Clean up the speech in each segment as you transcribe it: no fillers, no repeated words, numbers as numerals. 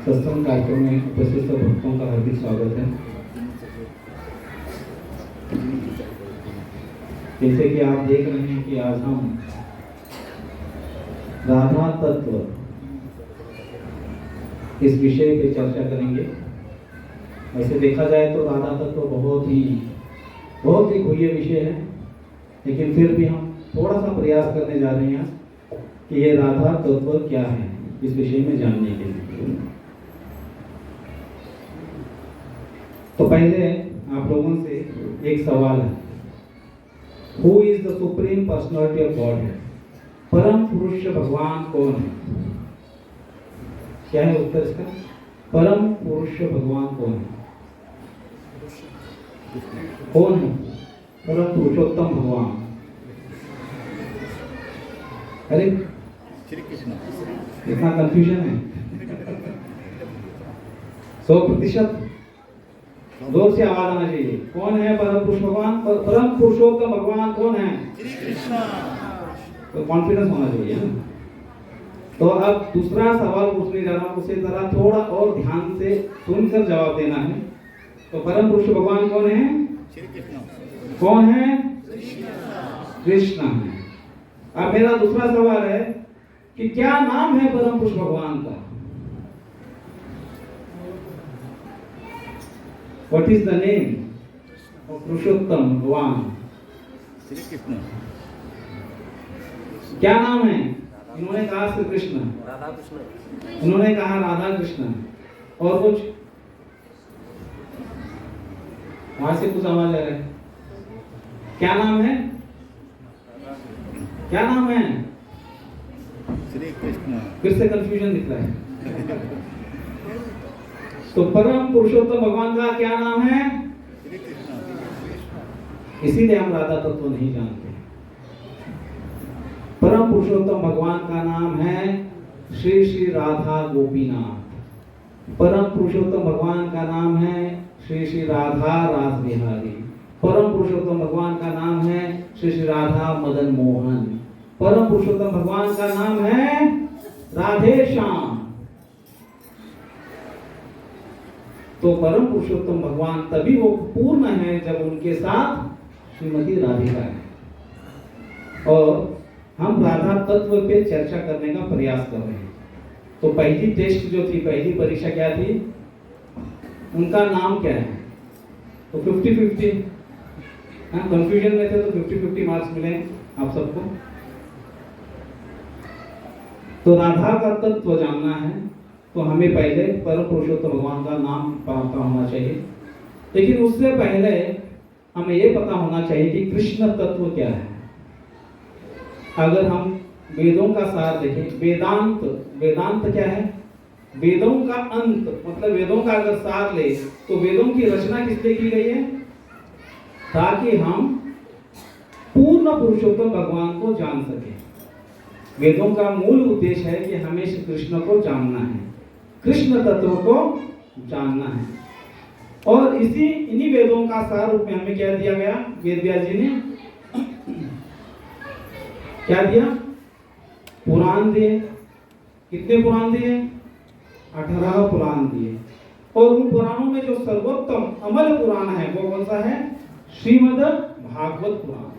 सत्संग कार्यक्रम में उपस्थित सब भक्तों का हार्दिक स्वागत है। जैसे कि आप देख रहे हैं कि आज हम राधा तत्व इस विषय पे चर्चा करेंगे। वैसे देखा जाए तो राधा तत्व बहुत ही गुह्य विषय है, लेकिन फिर भी हम थोड़ा सा प्रयास करने जा रहे हैं कि ये राधा तत्व क्या है इस विषय में जानने के लिए। तो पहले आप लोगों से एक सवाल है, who is the supreme personality of God है? परम पुरुष भगवान कौन है? क्या है उत्तर इसका? परम पुरुष भगवान कौन है? कौन है परम पुरुषोत्तम भगवान? अरे श्री कृष्ण। इतना कंफ्यूजन है। 100% जोर से आवाज आना चाहिए। कौन है परम पुरुष भगवान? परम पुरुषोत्तम भगवान कौन है? श्री कृष्ण। तो कॉन्फिडेंस होना चाहिए ना। तो अब दूसरा सवाल पूछने जा रहा हूं, उसे जरा थोड़ा और ध्यान से सुनकर जवाब देना है। तो परम पुरुष भगवान कौन है? श्री कृष्ण। कौन है? कृष्ण है। अब मेरा दूसरा सवाल है कि क्या नाम है परम पुरुष भगवान का? What is the name of पुरुषोत्तम भगवान? श्री कृष्ण। क्या नाम है? इन्होंने कहा श्री कृष्ण, राधा कृष्ण। इन्होंने कहा राधा कृष्ण, और कुछ वहां से कुछ आवाज आ रहा है। क्या नाम है? क्या नाम है? श्री कृष्ण। फिर से कंफ्यूजन दिख रहा है। तो परम पुरुषोत्तम भगवान का क्या नाम है? श्री कृष्ण। इसीलिए हम राधा तत्व नहीं जानते। परम पुरुषोत्तम भगवान का नाम है श्री श्री राधा गोपीनाथ। परम पुरुषोत्तम भगवान का नाम है श्री श्री राधा रास बिहारी। परम पुरुषोत्तम भगवान का नाम है श्री श्री राधा मदन मोहन। परम पुरुषोत्तम भगवान का नाम है राधे श्याम। तो परम पुरुषोत्तम भगवान तभी वो पूर्ण है जब उनके साथ श्रीमती राधिका है। और हम राधा तत्व पे चर्चा करने का प्रयास कर रहे हैं। तो पहली टेस्ट जो थी, पहली परीक्षा क्या थी? उनका नाम क्या है? तो 50-50 कंफ्यूजन में थे, तो 50-50 मार्क्स मिले आप सबको। तो राधा का तत्व जानना है तो हमें पहले परम पुरुषोत्तम भगवान का नाम पता होना चाहिए। लेकिन उससे पहले हमें यह पता होना चाहिए कि कृष्ण तत्व क्या है। अगर हम वेदों का सार देखें, वेदांत क्या है? वेदों का अंत, मतलब वेदों का अगर सार ले तो वेदों की रचना किस लिए की गई है? ताकि हम पूर्ण पुरुषोत्तम भगवान को जान सके। वेदों का मूल उद्देश्य है कि हमें श्री कृष्ण को जानना है, कृष्ण तत्व को जानना है। और इन्हीं वेदों का सार रूप में हमें क्या दिया गया? वेद व्यास जी ने क्या दिया? पुराण दिए। कितने पुराण दिए? 18 पुराण दिए। और उन पुराणों में जो सर्वोत्तम अमल पुराण है वो कौन सा है? श्रीमद् भागवत पुराण।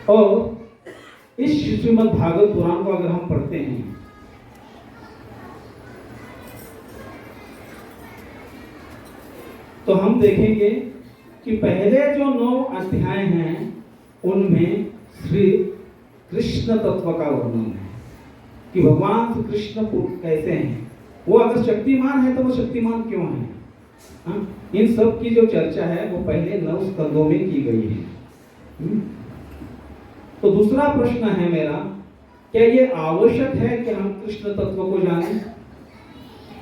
और इस श्रीमद् भागवत पुराण को अगर हम पढ़ते हैं तो हम देखेंगे कि पहले जो 9 अध्याय हैं उनमें श्री कृष्ण तत्व का वर्णन है कि भगवान श्री कृष्ण कैसे हैं। वो अगर शक्तिमान है तो वो शक्तिमान क्यों है? इन सब की जो चर्चा है वो पहले 9 स्कंदों में की गई है। तो दूसरा प्रश्न है मेरा, क्या ये आवश्यक है कि हम कृष्ण तत्व को जानें?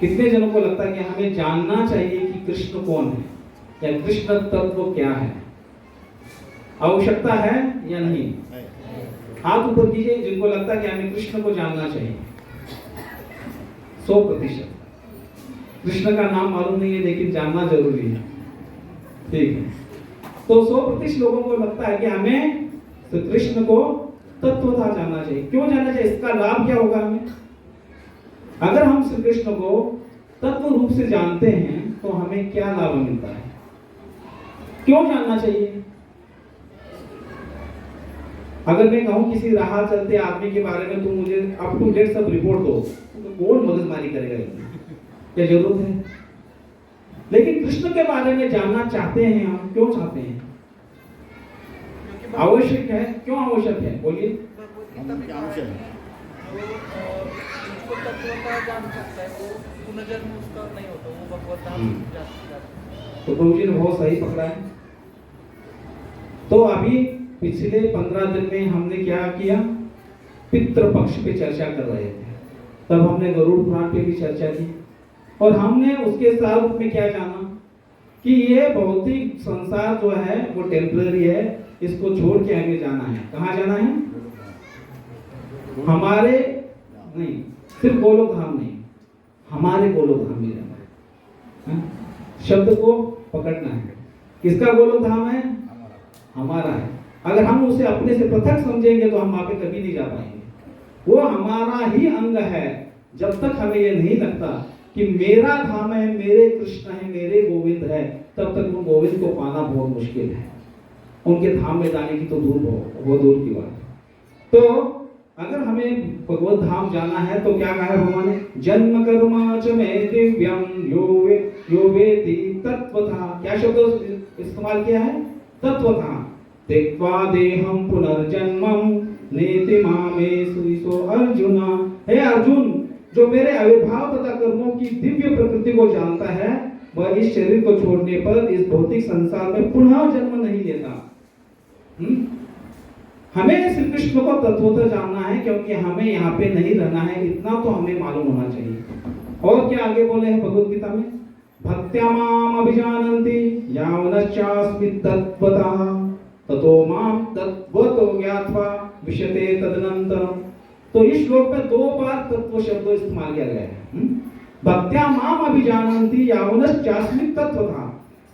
कितने जनों को लगता है कि हमें जानना चाहिए कि कृष्ण कौन है या कृष्ण तत्व क्या है? आवश्यकता है या नहीं? हाथ ऊपर कीजिए जिनको लगता है कि हमें कृष्ण को जानना चाहिए। 100%। कृष्ण का नाम मालूम नहीं है लेकिन जानना जरूरी है, ठीक है। तो 100% लोगों को लगता है कि हमें कृष्ण को तत्वतः जानना चाहिए। क्यों जानना चाहिए? इसका लाभ क्या होगा हमें? अगर हम श्री कृष्ण को तत्व रूप से जानते हैं तो हमें क्या लाभ मिलता है, क्यों जानना चाहिए? अगर मैं कहूं किसी राह चलते आदमी के बारे में तुम मुझे अप टू डेट सब रिपोर्ट दो, तो कौन मगजमारी करेगा? क्या जरूरत है? लेकिन कृष्ण के बारे में जानना चाहते हैं हम, क्यों चाहते हैं? आवश्यक है। क्यों आवश्यक है? बोलिए। आवश्यक है। उसको तत्वता जान सकता है, वो पुनर्जन्म उसका नहीं होता, वो भगवत धाम जा सकता है। तो प्रभु जी ने बहुत सही पकड़ा है। तो अभी पिछले 15 दिन में हमने क्या किया? पितृ पक्ष पे चर्चा कर रहे थे, तब हमने गरुड़ पुराण पे भी चर्चा की, और हमने उसके साथ में क्या जाना कि ये भौतिक संसार जो है वो टेम्पररी है, इसको छोड़ के हमें जाना है। कहाँ जाना है? हमारे नहीं, सिर्फ गोलोक धाम नहीं, हमारे गोलोक धाम में जाना है। शब्द को पकड़ना है। किसका गोलोक धाम है? हमारा है। अगर हम उसे अपने से पृथक समझेंगे तो हम वहां पे कभी नहीं जा पाएंगे। वो हमारा ही अंग है। जब तक हमें ये नहीं लगता कि मेरा धाम है, मेरे कृष्ण है, मेरे गोविंद है, तब तक उन गोविंद को पाना बहुत मुश्किल है। उनके धाम में जाने की तो बहुत दूर की बात है। तो अगर हमें भगवत धाम जाना है तो क्या कहा है भगवान ने? जन्म कर्म च मे दिव्यम यो वेति तत्वथा। क्या शब्द इस्तेमाल किया है? तत्वथा। त्यक्त्वा देहं पुनर्जन्मं नेति मामेषु अर्जुन। हे अर्जुन, जो मेरे अविर्भाव तथा कर्मों की दिव्य प्रकृति को जानता है, वह इस शरीर को छोड़ने पर इस भौतिक संसार में पुनः जन्म नहीं लेता। हमें श्री कृष्ण को तत्वतः जानना है, क्योंकि हमें यहाँ पे नहीं रहना है, इतना तो हमें मालूम होना चाहिए। और क्या आगे बोले हैं भगवद गीता में? भक्त्या माम अभिजानन्ति यावनश्चास्मि तत्वतः ततो माम तत्वतो ज्ञात्वा विशते तदनन्तरम्। तो इस श्लोक में 2 बार तत्व शब्द इस्तेमाल किया गया है। भक्त्या माम अभिजानन्ति यावनश्चास्मि तत्वतः।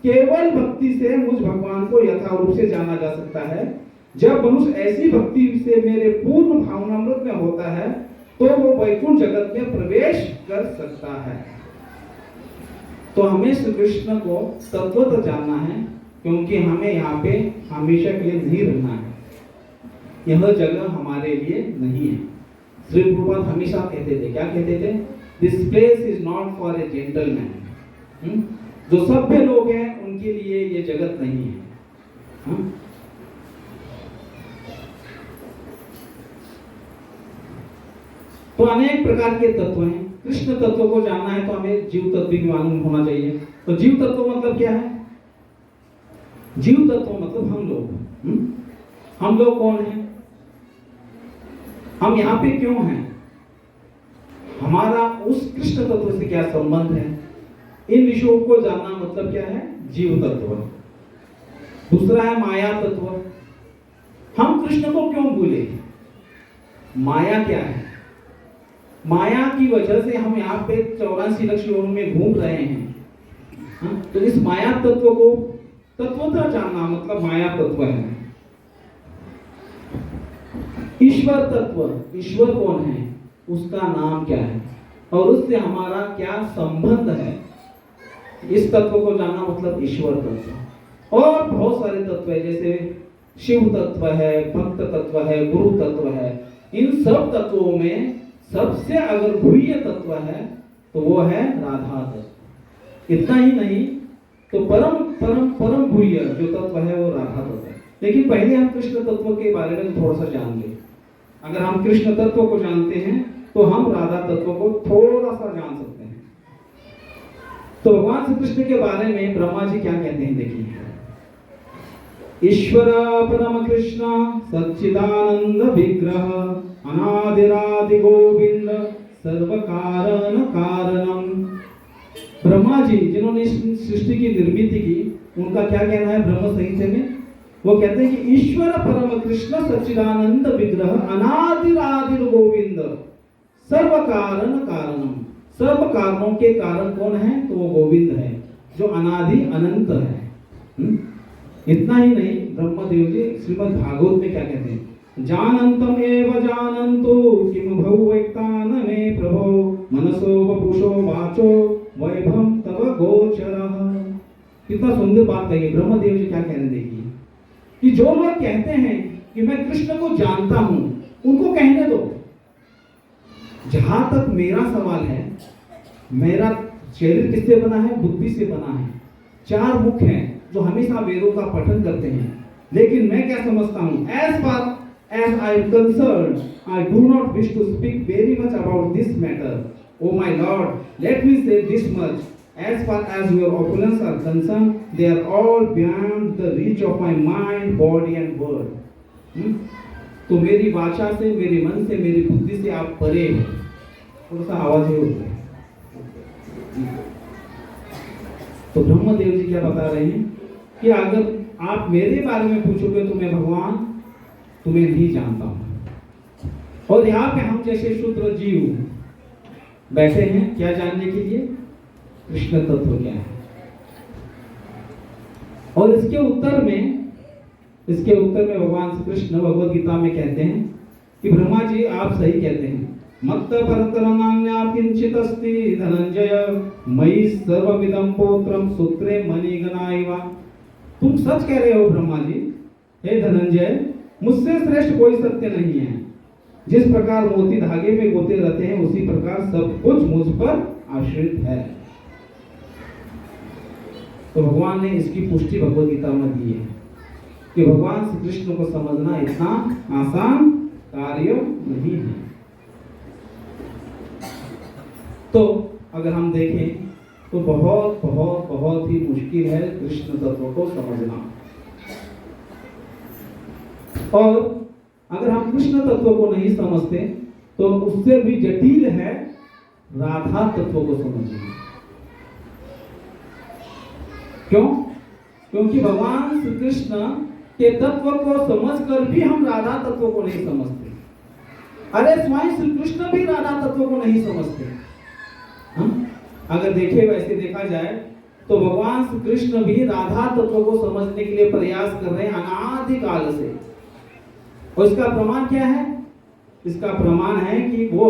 केवल भक्ति से मुझ भगवान को यथा रूप से जाना जा सकता है। जब मनुष्य ऐसी भक्ति से मेरे पूर्ण भावनामृत में होता है तो वो वैकुंठ जगत में प्रवेश कर सकता है। तो हमें श्री कृष्ण को तत्वतः जानना है, क्योंकि हमें यहाँ पे हमेशा के लिए नहीं रहना है। यह जगह हमारे लिए नहीं है। श्री प्रभुपाद हमेशा कहते थे, क्या कहते थे? This place is not for a gentleman. जो सभ्य लोग हैं उनके लिए ये जगत नहीं है। तो अनेक प्रकार के तत्व हैं। कृष्ण तत्व को जानना है तो हमें जीव तत्व भी मालूम होना चाहिए। तो जीव तत्व मतलब क्या है? जीव तत्व मतलब हम लोग। हम लोग कौन हैं? हम यहाँ पे क्यों हैं? हमारा उस कृष्ण तत्व से क्या संबंध है? इन विषयों को जानना मतलब क्या है? जीव तत्व। दूसरा है माया तत्व। हम कृष्ण को क्यों भूले? माया क्या है? माया की वजह से हम यहाँ पे 84 लक्ष योनि में घूम रहे हैं। तो इस माया तत्व को तत्वतः जानना मतलब माया तत्व है। ईश्वर तत्व, ईश्वर कौन है, उसका नाम क्या है और उससे हमारा क्या संबंध है, इस तत्व को जानना मतलब ईश्वर तत्व। और बहुत सारे तत्व है, जैसे शिव तत्व है, भक्त तत्व है, गुरु तत्व है। इन सब तत्वों में सबसे अगर गुह्य तत्व है तो वो है राधा तत्व। इतना ही नहीं तो परम परम परम गुह्य जो तत्व है वो राधा तत्व है। लेकिन पहले हम कृष्ण तत्व के बारे में थोड़ा सा जान लें। अगर हम कृष्ण तत्व को जानते हैं तो हम राधा तत्व को थोड़ा सा जान सकते हैं। तो भगवान श्री कृष्ण के बारे में ब्रह्मा जी क्या कहते हैं, देखिए। ईश्वर परम कृष्ण सच्चिदानंद विग्रह अनादिरादि गोविंद सर्व कारण कारणम। ब्रह्मा जी जिन्होंने सृष्टि की निर्मित की, उनका क्या कहना है ब्रह्म संहिता में? वो कहते हैं कि ईश्वर परम कृष्ण सच्चिदानंद विग्रह अनादिरादि गोविंद सर्व कारण कारणम। सब कारणों के कारण कौन है? तो वो गोविंद है जो अनादि अनंत है। इतना ही नहीं, ब्रह्मदेव जी श्रीमद् भागवत में क्या कहते हैं? जानन्तम एव जानन्तु किम भौवैक्तान मे प्रभो मनसो वपुषो वाचो वैभव तव गोचरः। कितना सुंदर बात कही ब्रह्मदेव जी क्या कहने देखिए कि जो लोग कहते हैं कि मैं कृष्ण को जानता हूं उनको कहने दो। जहां तक मेरा सवाल है, मेरा शरीर किससे बना है? बुद्धि से बना है। 4 मुख हैं जो हमेशा वेदों का पठन करते हैं, लेकिन मैं क्या समझता हूं? As far as I am concerned, I do not wish to speak very much about this matter. Oh my Lord, let me say this much. As far as your opulence are concerned, they are all beyond the reach of my mind, body and word. तो मेरी वाचा से, मेरे मन से, मेरी बुद्धि से आप परे हो। थोड़ा सा आवाज ही होता है। तो ब्रह्मदेव जी क्या बता रहे हैं कि अगर आप मेरे बारे में पूछोगे तो मैं भगवान तुम्हें नहीं जानता हूं। और यहाँ पे हम जैसे शूद्र जीव बैठे हैं क्या जानने के लिए? कृष्ण तत्व क्या है। और इसके उत्तर में भगवान श्री कृष्ण भगवद गीता में कहते हैं कि ब्रह्मा जी आप सही कहते हैं। मत्त परतरनान्या किंचित अस्ति धनंजय मयि सर्वमिदं पोत्रम सूत्रे मणिगणाइवा। तुम सच कह रहे हो ब्रह्मा जी, हे धनंजय, मुझसे श्रेष्ठ कोई सत्य नहीं है। जिस प्रकार मोती धागे में गोते रहते हैं उसी प्रकार सब कुछ मुझ पर आश्रित है। तो भगवान ने इसकी पुष्टि भगवद गीता में दी है कि भगवान श्री कृष्ण को समझना इतना आसान कार्य नहीं है। तो अगर हम देखें तो बहुत बहुत बहुत ही मुश्किल है कृष्ण तत्व को समझना। और अगर हम कृष्ण तत्व को नहीं समझते तो उससे भी जटिल है राधा तत्व को समझना। क्यों? क्योंकि भगवान श्री कृष्ण के तत्व को समझकर भी हम राधा तत्व को नहीं समझते। अरे स्वयं श्री कृष्ण भी राधा तत्व को नहीं समझते। अगर देखे वैसे देखा जाए तो भगवान श्री कृष्ण भी राधा तत्व को समझने के लिए प्रयास कर रहे हैं अनादिकाल से। और इसका प्रमाण क्या है? इसका प्रमाण है कि वो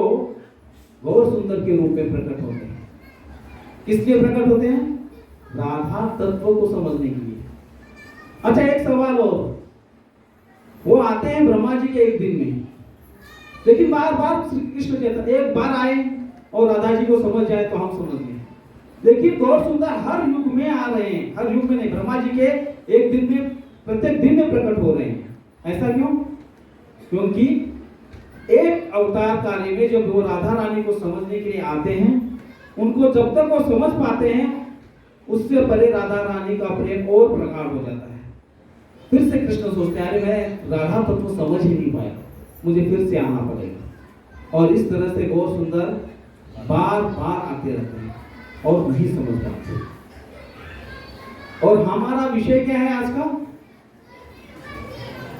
गौर सुंदर के रूप में प्रकट होते हैं। किस लिए प्रकट होते हैं? राधा तत्व को समझने के लिए। अच्छा, एक सवाल और, वो आते हैं ब्रह्मा जी के एक दिन में, लेकिन बार बार श्री कृष्ण कहता है एक बार आए और राधा जी को समझ जाए तो हम समझ लें। लेकिन गौर सुंदर हर युग में आ रहे हैं, हर युग में नहीं, ब्रह्मा जी के एक दिन में, प्रत्येक दिन में प्रकट हो रहे हैं। ऐसा क्यों? क्योंकि एक अवतार कार्य में जब वो राधा रानी को समझने के लिए आते हैं, उनको जब तक वो समझ पाते हैं उससे परे राधा रानी का प्रेम और प्रगाढ़ हो जाता है। फिर से कृष्ण सोचते हैं अरे मैं राधा तत्व तो समझ ही नहीं पाया, मुझे फिर से आना पड़ेगा। और इस तरह से गौर सुंदर बार बार आते रहते हैं और नहीं समझ पाते। और हमारा विषय क्या है आज का?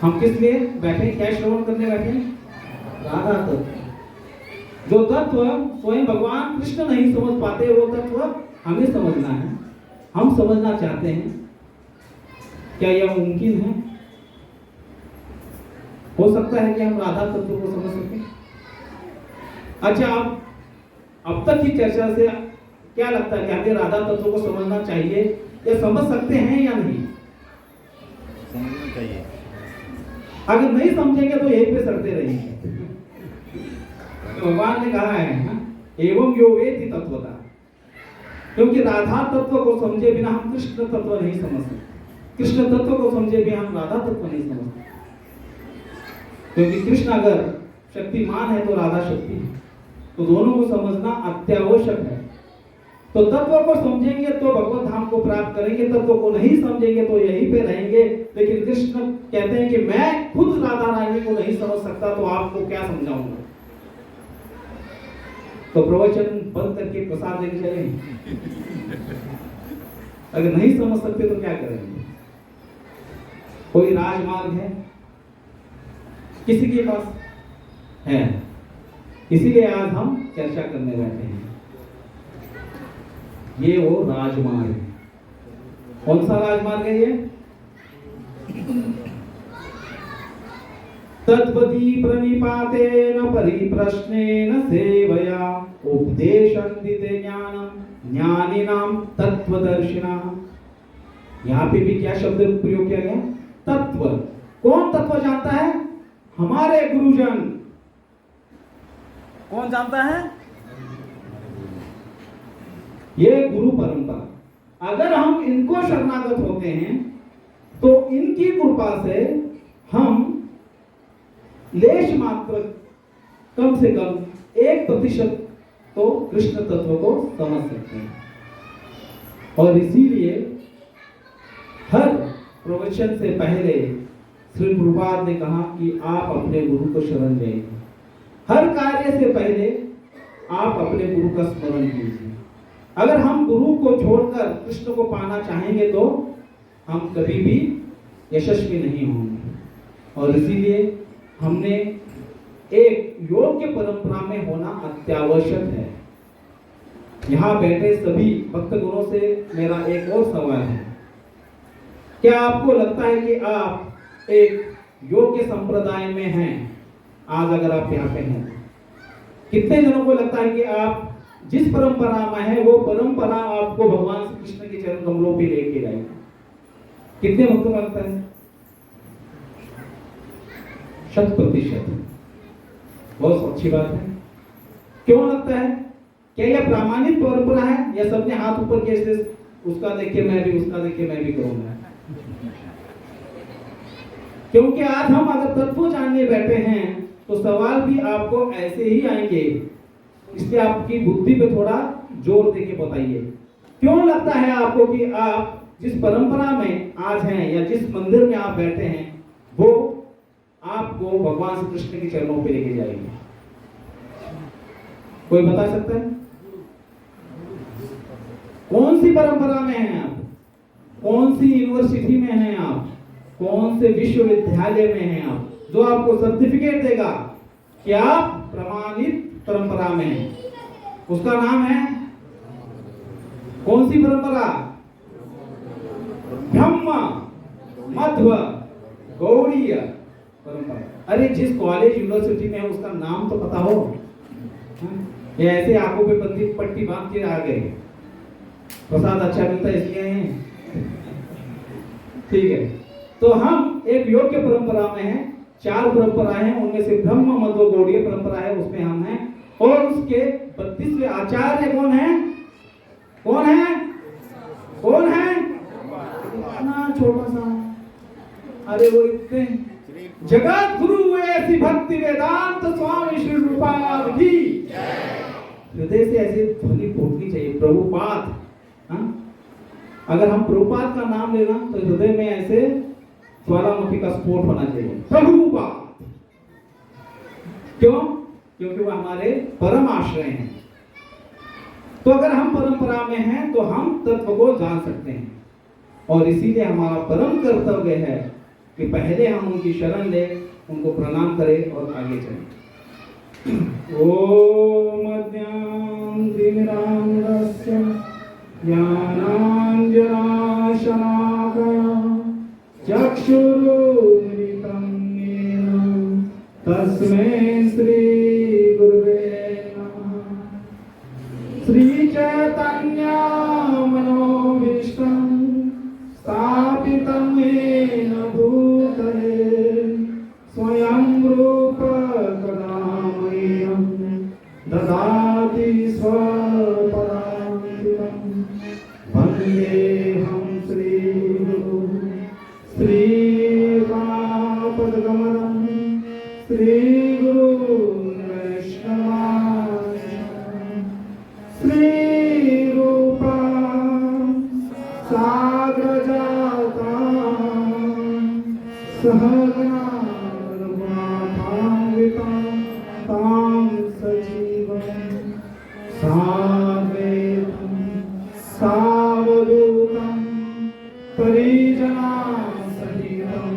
हम किस लिए बैठे, क्या श्रवण करने बैठे? राधा तत्व। जो तत्व स्वयं भगवान कृष्ण नहीं समझ पाते वो तत्व हमें समझना है, हम समझना चाहते हैं। क्या यह मुमकिन है? हो सकता है कि हम राधा तत्व को समझ सकें। अच्छा, अब तक की चर्चा से क्या लगता है कि हमें राधा तत्व को समझना चाहिए या समझ सकते हैं या नहीं? समझना चाहिए। अगर नहीं समझेंगे तो यहीं पे सड़ते रहेंगे। भगवान ने कहा है एवं यो वेति तत्वता, क्योंकि राधा तत्व को समझे बिना हम कृष्ण तत्व नहीं समझ सकते, कृष्ण तत्व को समझे बिना हम राधा तत्व नहीं समझ सकते। क्योंकि कृष्ण अगर शक्तिमान है तो राधा शक्ति है, तो दोनों को समझना अत्यावश्यक है। तो तत्व को समझेंगे तो भगवत धाम को प्राप्त करेंगे, तत्व को नहीं समझेंगे तो यहीं पे रहेंगे। लेकिन कृष्ण कहते हैं कि मैं खुद राधा रानी को नहीं समझ सकता तो आपको क्या समझाऊंगा। तो प्रवचन बंद करके प्रसाद लेके चलेंगे। अगर नहीं समझ सकते तो क्या करेंगे? कोई राजमार्ग है किसी के पास है, इसीलिए आज हम चर्चा करने बैठे हैं। ये वो राजमार्ग है। कौन सा राजमार्ग है ये? तद्वती प्रणिपातेन परिप्रश्नेन सेवया उपदेशन्ति ते ज्ञानम ज्ञानिनां तत्वदर्शिनाः। यहाँ पे भी क्या शब्द प्रयोग किया गया? तत्व। कौन तत्व जानता है? हमारे गुरुजन। कौन जानता है? ये गुरु परंपरा। अगर हम इनको शरणागत होते हैं तो इनकी कृपा से हम लेश मात्र कम से कम 1% तो कृष्ण तत्व को समझ सकते हैं। और इसीलिए हर प्रवचन से पहले श्री प्रभुपाद ने कहा कि आप अपने गुरु को शरण जाइए। हर कार्य से पहले आप अपने गुरु का स्मरण कीजिए। अगर हम गुरु को छोड़कर कृष्ण को पाना चाहेंगे तो हम कभी भी यशस्वी नहीं होंगे। और इसीलिए हमने एक योग्य परंपरा में होना अत्यावश्यक है। यहाँ बैठे सभी भक्त गुणों से मेरा एक और सवाल है, क्या आपको लगता है कि आप एक योग्य संप्रदाय में हैं? आज अगर आप यहाँ पे हैं, कितने जनों को लगता है कि आप जिस परंपरा में है वो परंपरा आपको भगवान श्री कृष्ण के चरण कमलों पे लेके जाएगी? कितने भक्तों को लगता है? 100%। बहुत अच्छी बात है। क्यों लगता है? क्या यह प्रामाणिक परंपरा है या सबने हाथ ऊपर किए ऐसे उसका देख के मैं भी, उसका देख के मैं भी करूंगा? क्योंकि आज हम अगर तत्व जानने बैठे हैं तो सवाल भी आपको ऐसे ही आएंगे। इसलिए आपकी बुद्धि पे थोड़ा जोर देके बताइए, क्यों लगता है आपको कि आप जिस परंपरा में आज हैं या जिस मंदिर में आप बैठे हैं वो आपको भगवान श्री कृष्ण के चरणों पे लेके जाएगी? कोई बता सकता है? कौन सी परंपरा में हैं आप? कौन सी यूनिवर्सिटी में हैं आप? कौन से विश्वविद्यालय में हैं आप, जो आपको सर्टिफिकेट देगा कि आप प्रमाणित परंपरा में हैं? उसका नाम है कौन सी परंपरा? ब्रह्म मध्व गौड़ीय परंपरा। अरे जिस कॉलेज यूनिवर्सिटी में है उसका नाम तो पता हो। ये ऐसे आंखों पे बंदी पट्टी बांध के आ गए, प्रसाद अच्छा मिलता है इसलिए हैं। ठीक है, तो हम एक योग्य परंपरा में हैं। 4 परंपराएं हैं, उनमें से ब्रह्म मध्व गौड़ीय परंपरा है, उसमें हम हैं। और उसके 32वें आचार्य कौन है? कौन है? कौन है? इतना छोटा सा, अरे वो इतने जगत गुरु ऐसी भक्ति वेदांत स्वामी श्री रूपाल की हृदय से ऐसे ध्वनि फूटनी चाहिए, प्रभुपाद। अगर हम प्रभुपाद का नाम लेना तो हृदय में ऐसे ज्वालामुखी का स्फोट होना चाहिए, प्रभुपाद। क्यों? क्योंकि वो हमारे परम आश्रय हैं। तो अगर हम परंपरा में हैं तो हम तत्व को जान सकते हैं। और इसीलिए हमारा परम कर्तव्य है कि पहले हम उनकी शरण ले, उनको प्रणाम करें और आगे चलें। ओम अज्ञानतिमिरान्धस्य ज्ञानाञ्जनाशलाकया चक्षुरुन्मिलितं येन तस्मै श्री गुरुवे नमः। श्री चैतन्य मनोभीष्टं स्थापितं येन भूतले स्वयं रूप कदा मह्यं ददाति स्वपदान्तिकं। वन्देऽहं श्रीगुरुं श्रीपादकमलं श्रीगुरुन् वैष्णवांश्च श्रीरूपा साग्रजाता सहगना रघुनाथान्वितां तां सजीवं साद्वैतं सावधूतं परिजनां सहितं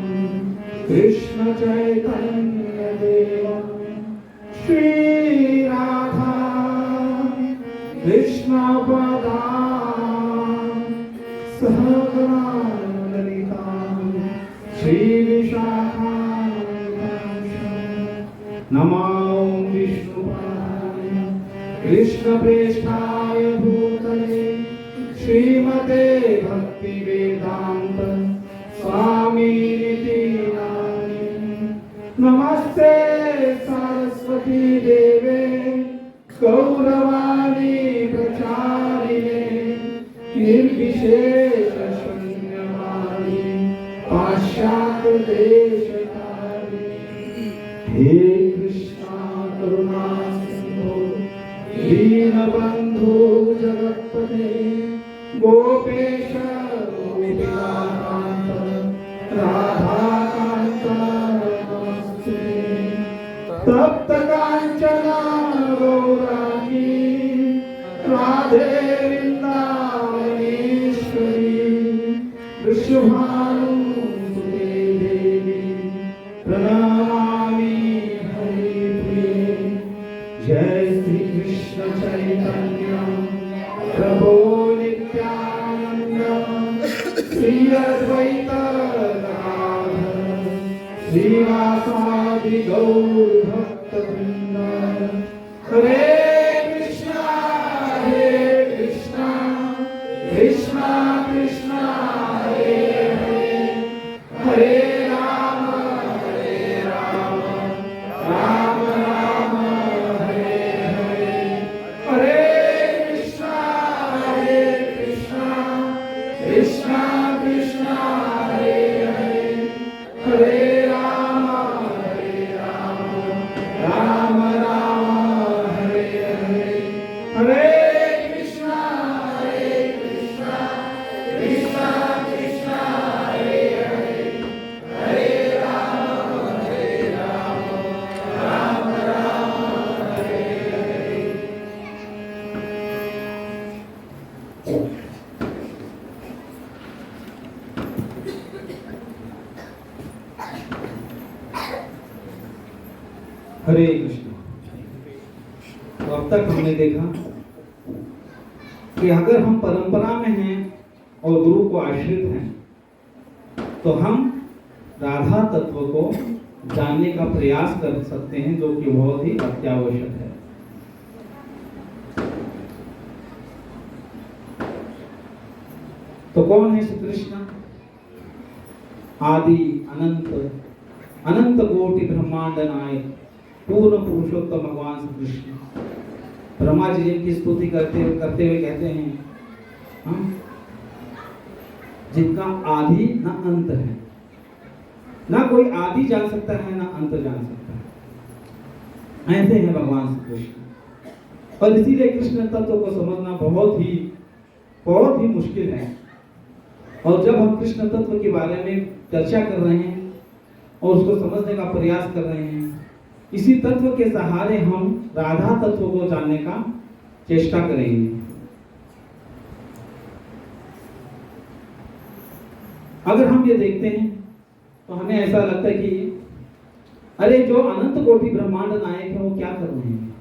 कृष्ण चैतन्य देवं श्री राधा कृष्ण पदा सहगना ललिता श्री विशाखा नमो विष्णुपादाय कृष्णप्रेष्ठाय भूतले श्रीमते भक्तिवेदांत स्वामीनिति नामिने। नमस्ते सरस्वती देवे गौरवाणी प्रचारिणे निर्विशेष शून्यवादी पाश्चात्य देशकारिणे। हे कृष्णा करुणा सिंधु दीनबंधु जगत्पते गोपेश गोपिकाकांत राधाकांत नमस्ते। तप्त कांचन गौरांगी राधे वृंदावनेश्वरी वृषभानुसुते देवी प्रणमामि हरिप्रिये। जय श्री कृष्ण चैतन्य प्रभु नित्यानंद श्री अद्वैत गदाधर श्रीवासादि गौर भक्तवृंद। हरे कृष्णा कृष्णा कृष्णा हरे हरे हरे राम राम राम हरे हरे। हरे कृष्णा कृष्णा कृष्णा हरे हरे हरे राम राम राम हरे हरे। हरे कृष्णा कृष्णा कृष्णा हरे हरे हरे राम राम राम हरे हरे। हरे कृष्ण। तो अब तक हमने देखा कि अगर हम परंपरा में हैं और गुरु को आश्रित हैं तो हम राधा तत्व को जानने का प्रयास कर सकते हैं, जो कि बहुत ही अत्यावश्यक है। तो कौन है श्री कृष्ण? आदि अनंत अनंत कोटि ब्रह्मांड नायक पूर्ण पुरुषोत्तम भगवान श्री कृष्ण। ब्रह्मा जी जिनकी स्तुति करते हुए कहते हैं, हाँ, जिनका आदि न अंत है, ना कोई आदि जान सकता है ना अंत जान सकता है, ऐसे हैं भगवान श्री कृष्ण। और इसीलिए कृष्ण तत्व को समझना बहुत ही मुश्किल है। और जब हम कृष्ण तत्व के बारे में चर्चा कर रहे हैं और उसको समझने का प्रयास कर रहे हैं, इसी तत्व के सहारे हम राधा तत्व को जानने का चेष्टा करेंगे। अगर हम ये देखते हैं तो हमें ऐसा लगता है कि अरे जो अनंत कोटि ब्रह्मांड नायक है वो क्या कर रहे हैं।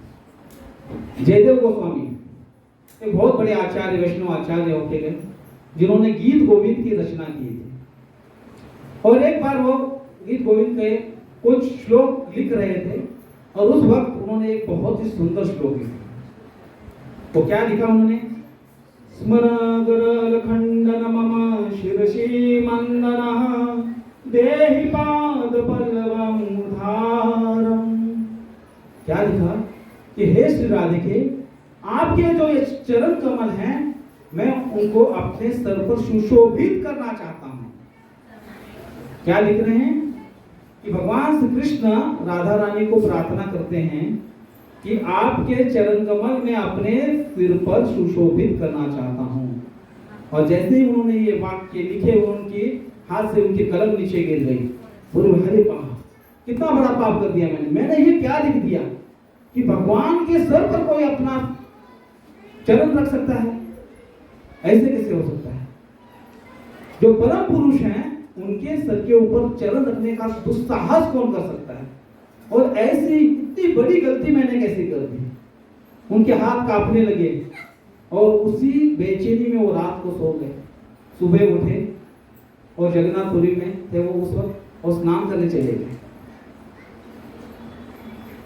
जयदेव गोस्वामी एक बहुत बड़े आचार्य, वैष्णव आचार्य होते गए, जिन्होंने गीत गोविंद की रचना की थी। और एक बार वो गीत गोविंद के कुछ श्लोक लिख रहे थे और उस वक्त उन्होंने एक बहुत ही सुंदर श्लोक लिखा। तो क्या लिखा उन्होंने? स्मरगरल खंडन मम शिरसी मंदनः देहि पाद पल्लवम उधारम। क्या लिखा कि हे श्री राधिके, आपके जो ये चरण कमल हैं, मैं उनको अपने सर पर सुशोभित करना चाहता हूं। क्या लिख रहे हैं कि भगवान श्री कृष्ण राधा रानी को प्रार्थना करते हैं कि आपके चरण कमल में अपने सिर पर सुशोभित करना चाहता हूं। और जैसे ही उन्होंने ये वाक्य लिखे, उनके हाथ से उनकी कलम नीचे गिर गई। बोले हरे बाप, कितना बड़ा पाप कर दिया मैंने ये क्या लिख दिया कि भगवान के सर पर कोई अपना चरण रख सकता है? ऐसे कैसे हो सकता है? जो परम पुरुष हैं उनके सर के ऊपर चरण रखने का दुस्साहस कौन कर सकता है? और ऐसी इतनी बड़ी गलती मैंने कैसे कर दी? उनके हाथ कांपने लगे और उसी बेचैनी में वो रात को सो गए। सुबह उठे और जगन्नाथपुरी में थे वो उस वक्त, और स्नान करने चले गए।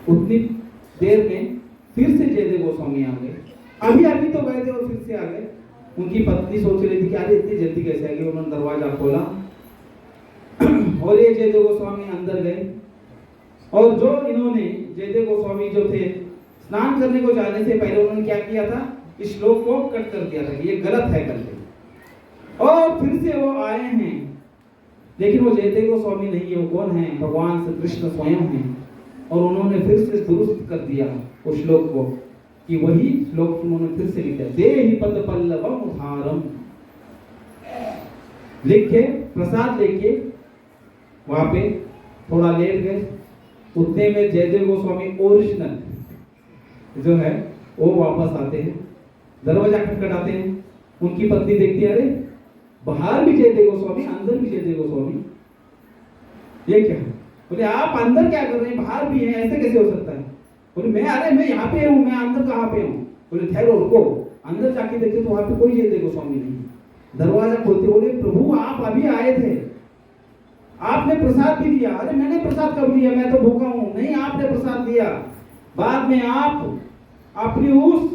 उतनी देर में फिर से जयदेव गोस्वामी आ गए। अभी अभी तो गए थे और फिर से आ गए। उनकी पत्नी सोच रही थी कि अरे इतनी जल्दी कैसे आ गई। उन्होंने दरवाजा खोला और ये जयदेव गोस्वामी अंदर गए। और जो इन्होंने जयदेव गोस्वामी जो थे स्नान करने को जाने से पहले उन्होंने क्या किया था, इस श्लोक को कट कर दिया था कि ये गलत है करके। और फिर से वो आए हैं, लेकिन वो जयदेव गोस्वामी नहीं है, वो कौन है, भगवान श्री कृष्ण स्वयं हैं। और उन्होंने फिर से दुरुस्त कर दिया उस श्लोक को कि वही श्लोक उन्होंने फिर से लिखा, देहि पद पल्लवम उद्धारम, लिख के प्रसाद लेके वहां पे थोड़ा लेट गए। उतने में जयदेव गोस्वामी ओरिजिनल जो है वो वापस आते हैं, दरवाजा खटखटाते हैं। उनकी पत्नी देखती है, अरे बाहर भी जयदेव गोस्वामी, अंदर भी जयदेव गोस्वामी, ये क्या है? बोले आप अंदर क्या कर रहे हैं, बाहर भी हैं, ऐसे कैसे हो सकता है? बोले मैं यहाँ पे हूँ, मैं अंदर कहाँ पे हूँ? बोले ठहरो रुको, अंदर जाके देखते तो वहां पे कोई जयदेव गोस्वामी नहीं। दरवाजा खोलते बोले प्रभु आप अभी आए थे, आपने प्रसाद भी दिया। अरे मैंने प्रसाद कब लिया, मैं तो भूखा हूँ। नहीं आपने प्रसाद दिया, बाद में आप अपनी उस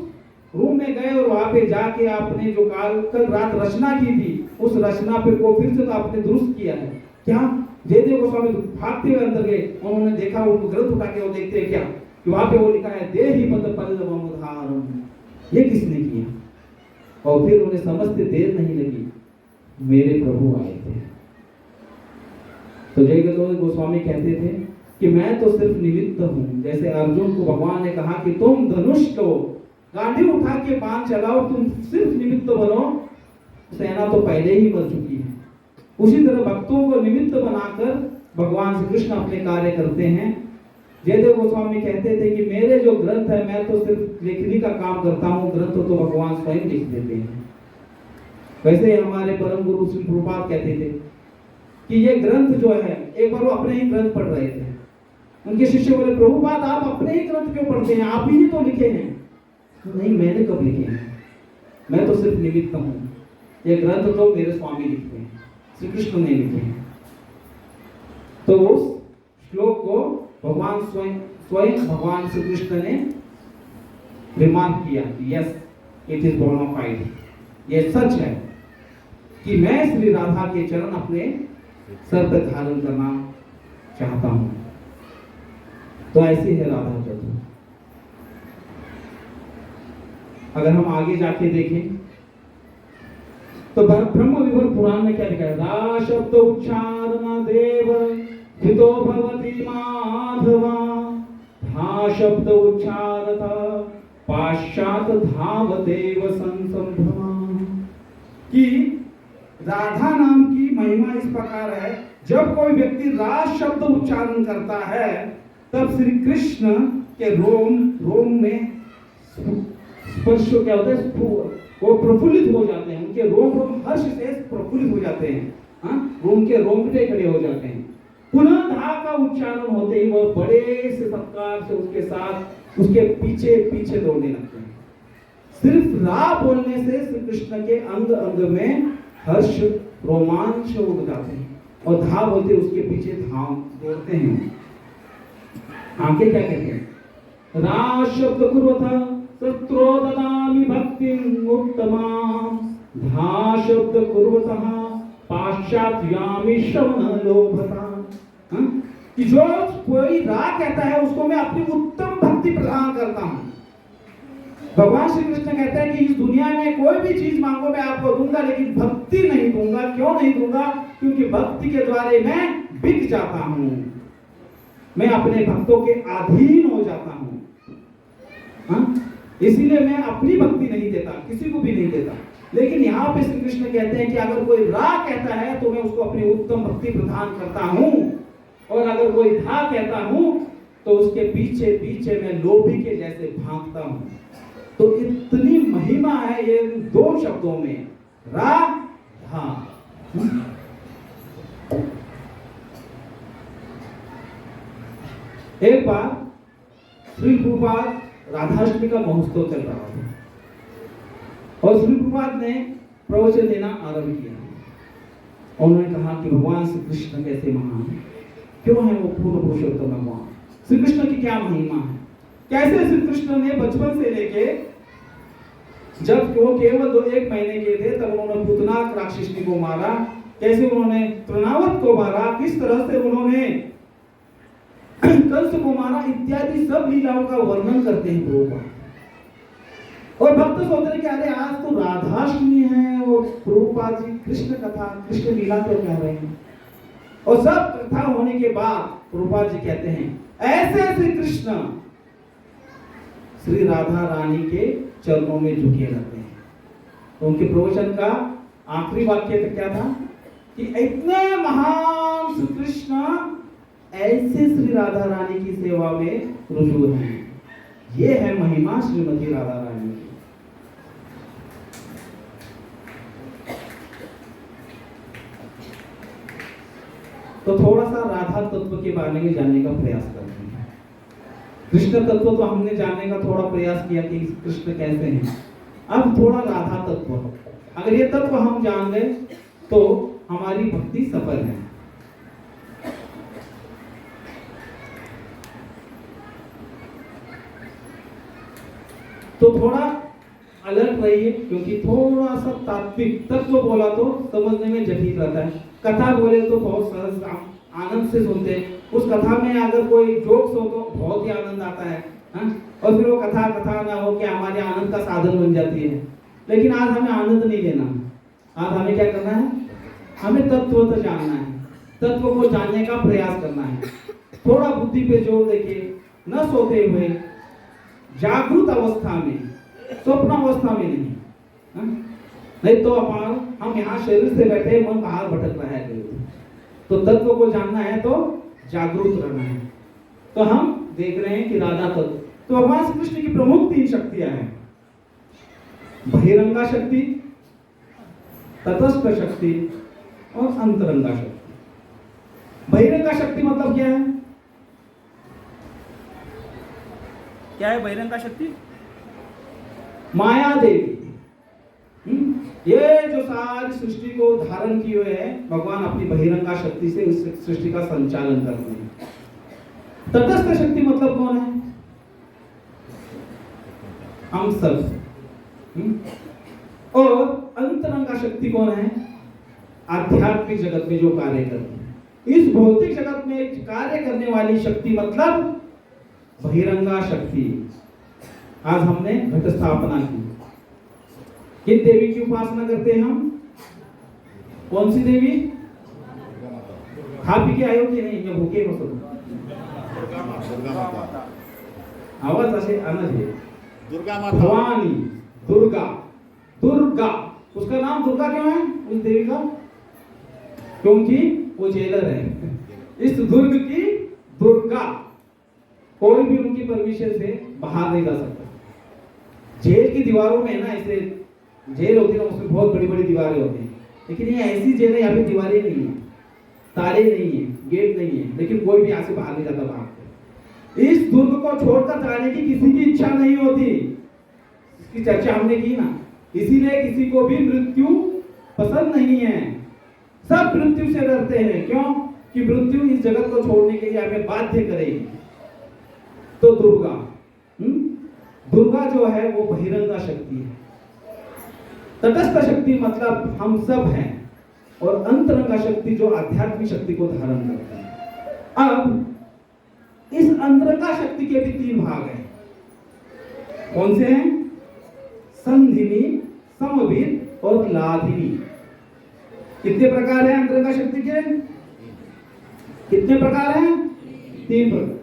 रूम में गए और वहां पे जाके आपने जो कल रात रचना की थी उस रचना पे को फिर से तो आपने दुरुस्त किया है। क्या? जयदेव गोस्वामी भागते हुए अंदर गए, उन्होंने देखा, उनको ग्रंथ उठा के वो देखते हैं क्या कि वहां पे वो लिखा है देहि पद पल्लवम उद्धारम, ये किसने किया? और फिर उन्हें समझते देर नहीं लगी, मेरे प्रभु आए थे। तो जयदेव गोस्वामी कहते थे कि मैं तो सिर्फ निमित्त हूं। जैसे अर्जुन को भगवान ने कहा कि तुम धनुष लो, गांधी उठा के बाण चलाओ, तुम सिर्फ निमित्त बनो, सेना तो पहले ही मर चुकी है। उसी तरह भक्तों को निमित्त बनाकर भगवान श्री कृष्ण अपने कार्य करते हैं। जयदेव गोस्वामी कहते थे कि मेरे जो ग्रंथ है मैं तो सिर्फ लिखने का काम करता हूँ, ग्रंथ तो भगवान स्वयं लिख देते हैं। वैसे हमारे परम गुरु श्री प्रभुपाद कहते थे कि ये ग्रंथ जो है, एक बार वो अपने ही ग्रंथ पढ़ रहे थे, उनके शिष्य बोले प्रभुपाद आप अपने ही ग्रंथ क्यों पढ़ते हैं, आप ही तो लिखे हैं। नहीं मैंने कब लिखे हैं, मैं तो सिर्फ निमित्त हूँ, ये ग्रंथ तो मेरे स्वामी लिखते हैं, श्री कृष्ण ने लिखे हैं। तो उस श्लोक को भगवान स्वयं भगवान श्री कृष्ण ने रिमार्क किया, यस इट इज बोनाफाइड, ये सच है कि मैं श्री राधा के चरण अपने सर पर धारण करना चाहता हूं। तो ऐसी है राधा जगत। अगर हम आगे जाके देखें तो ब्रह्म विवर पुराण में क्या लिखा है, रा शब्द उच्चारण देव हितो भवति माधवा, धा शब्द उच्चारत पाश्चात धाव देव संसंभ्रमा। कि राधा नाम की महिमा इस प्रकार है, जब कोई व्यक्ति राज शब्द उच्चारण करता है तब श्री कृष्ण के रोम में स्पर्श क्या होता है, वो प्रफुल्लित हो जाते हैं, उनके रोम हर्ष से प्रफुल्लित हो जाते हैं, रोम के रोंगटे खड़े हो जाते हैं। पुनः धा का उच्चारण होते ही वह बड़े से सत्कार से उसके साथ उसके पीछे पीछे दौड़ने लगते हैं। सिर्फ रा बोलने से श्री कृष्ण के अंग अंग में हर्ष रोमांच उड़ जाते हैं और धा बोलते उसके पीछे धाम दौड़ते हैं। आगे क्या कहते हैं, रा शब्द कुर्वता सत्रो ददामि भक्तिं उत्तमां, धा शब्द कुर्वतः पाश्चात्यामि श्रवण लोभता। कि जो कोई रा कहता है उसको मैं अपनी उत्तम भक्ति प्रदान करता हूं। भगवान श्री कृष्ण कहते हैं कि इस दुनिया में कोई भी चीज मांगो मैं आपको दूंगा, लेकिन भक्ति नहीं दूंगा। क्यों नहीं दूंगा? क्योंकि भक्ति के द्वारा मैं बिक जाता हूं, मैं अपने भक्तों के अधीन हो जाता हूं। इसीलिए मैं अपनी भक्ति नहीं देता, किसी को भी नहीं देता। लेकिन यहाँ पे श्री कृष्ण कहते हैं कि अगर कोई रा कहता है तो मैं उसको अपनी उत्तम भक्ति प्रदान करता हूं, और अगर कोई धा कहता हूं तो उसके पीछे पीछे मैं लोभी के जैसे भागता हूं। तो इतनी महिमा है ये दो शब्दों में, रा धा। एक बार श्री प्रभुपाद राधाष्टमी का महोत्सव चल रहा था और श्री प्रभुपाद ने प्रवचन देना आरंभ किया। उन्होंने कहा कि भगवान श्री कृष्ण कैसे महान है, क्यों है वो पूर्ण पुरुषोत्तम भगवान, श्री कृष्ण की क्या महिमा है, कैसे श्री कृष्ण ने बचपन से लेके जब वो केवल 1 महीने के थे तब उन्होंने पूतना राक्षसी को मारा, कैसे उन्होंने तृणावत को मारा, किस तरह से उन्होंने कंस को मारा, इत्यादि सब लीलाओं का वर्णन करते हैं प्रभुपाद। और भक्त सोचते हैं कि अरे आज तो राधाष्टमी है और प्रभुपाद जी कृष्ण कथा कृष्ण लीला क्यों कह रहे हैं। और सब कथा होने के बाद प्रभुपाद जी कहते हैं ऐसे श्री कृष्ण श्री राधा रानी के चरणों में झुके रहते हैं। तो उनके प्रवचन का आखिरी वाक्य तो क्या था कि इतने महान श्री कृष्ण ऐसे श्री राधा रानी की सेवा में रुजू हैं। ये है महिमा श्रीमती राधा रानी की। तो थोड़ा सा राधा तत्व के बारे में जानने का प्रयास करते हैं। कृष्ण तत्व तो हमने जानने का थोड़ा प्रयास किया कि कृष्ण कैसे हैं। अब थोड़ा राधा तत्व, अगर ये तत्व हम जान लें तो हमारी भक्ति सफल है। तो थोड़ा अलर्ट रहिए, क्योंकि थोड़ा सा तात्विक तत्व बोला तो समझने में जटिल रहता है। कथा बोले तो बहुत सहज आनंद से सुनते हैं। उस कथा में अगर कोई जोक्स हो तो बहुत ही आनंद आता है, और फिर वो कथा ना हो कि हमारे आनंद का साधन बन जाती है। लेकिन आज हमें आनंद नहीं लेना, आज हमें क्या करना है, हमें तत्व तो जानना है, तत्व को जानने का प्रयास करना है। थोड़ा बुद्धि पे जोर देके, न सोते हुए, जागृत अवस्था में, स्वप्न अवस्था में नहीं तो हम यहाँ शरीर से बैठे मन बाहर भटक रहा है। तो तत्व को जानना है तो जागरूक रहना है। तो हम देख रहे हैं कि राधा तत्व, तो भगवान श्री कृष्ण की प्रमुख 3 शक्तियां हैं, बहिरंगा शक्ति, तटस्थ शक्ति और अंतरंगा शक्ति। बहिरंगा शक्ति मतलब क्या है? क्या है बहिरंगा शक्ति? माया देवी। ये जो सारी सृष्टि को धारण किए हुए है भगवान अपनी बहिरंगा शक्ति से इस सृष्टि का संचालन करते हैं। तटस्थ शक्ति मतलब कौन है? हम सब। और अंतरंगा शक्ति कौन है? आध्यात्मिक जगत में जो कार्य करते हैं। इस भौतिक जगत में कार्य करने वाली शक्ति मतलब बहिरंगा शक्ति। आज हमने घट स्थापना की। किस देवी की उपासना करते हैं हम? कौन सी देवी? खा पी के आयो कि नहीं? मैं भूखे हो सब। आवाज ऐसे आना चाहिए। दुर्गा माता, भवानी, दुर्गा। दुर्गा, उसका नाम दुर्गा क्यों है उस देवी का? क्योंकि वो जेलर है। इस दुर्ग की दुर्गा, कोई भी उनकी परमिशन से बाहर नहीं जा सकता। जेल की दीवारों में ना, ऐसे जेल होती है ना, उसमें बहुत बड़ी बड़ी दीवारें होती हैं, लेकिन ये ऐसी जेल है, यहाँ पे दीवारें नहीं है, ताले नहीं है, गेट नहीं है, लेकिन कोई भी यहाँ से बाहर नहीं जाता बाहर। इस दुर्ग को छोड़कर जाने की किसी की इच्छा नहीं होती। इसकी चर्चा हमने की ना, इसीलिए किसी को भी मृत्यु पसंद नहीं है। सब मृत्यु से डरते हैं। क्यों? कि मृत्यु इस जगत को छोड़ने के लिए हमें बाध्य करेगी। तो दुर्गा, दुर्गा जो है वो बहिरंगा शक्ति है। तटस्थ शक्ति मतलब हम सब हैं, और अंतरंगा शक्ति जो आध्यात्मिक शक्ति को धारण करती है। अब इस अंतरंगा शक्ति के भी 3 भाग हैं। कौन से हैं? संधिनी, समवेत और लाधिनी। कितने प्रकार हैं अंतरंगा शक्ति के? कितने प्रकार हैं? 3 प्रकार।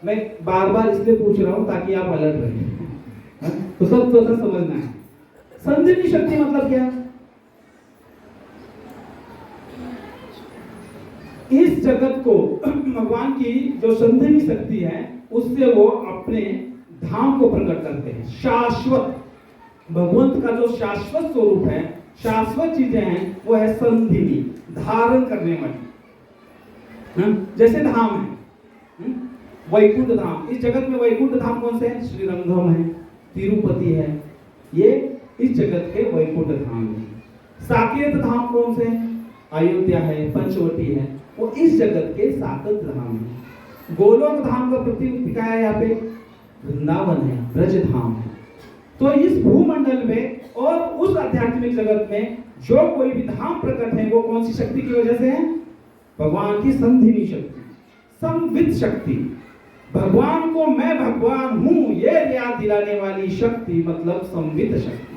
मैं बार बार इसलिए पूछ रहा हूं ताकि आप अलर्ट रहें। तो सब तो समझना है। संधिनी शक्ति मतलब क्या? इस जगत को भगवान की जो संधिनी शक्ति है उससे वो अपने धाम को प्रकट करते हैं। शाश्वत भगवंत का जो शाश्वत स्वरूप है, शाश्वत चीजें हैं, वो है संधिनी, धारण करने वाली। जैसे धाम है वैकुंठ धाम। इस जगत में वैकुंठ धाम कौन से है? श्रीरंगम है, तिरुपति है, ये इस जगत के वैकुंठ धाम है। साकेत धाम कौन से? अयोध्या है, पंचवटी है, वो इस जगत के साकेत धाम है। गोलोक धाम का प्रतीक क्या है? यहाँ पे वृंदावन है, ब्रज धाम है। तो इस भूमंडल में और उस आध्यात्मिक जगत में जो कोई भी धाम प्रकट है, वो कौन सी शक्ति की वजह से है? भगवान की संधिनी शक्ति, संवित शक्ति। भगवान को मैं भगवान हूं ये याद दिलाने वाली शक्ति, मतलब संवित शक्ति।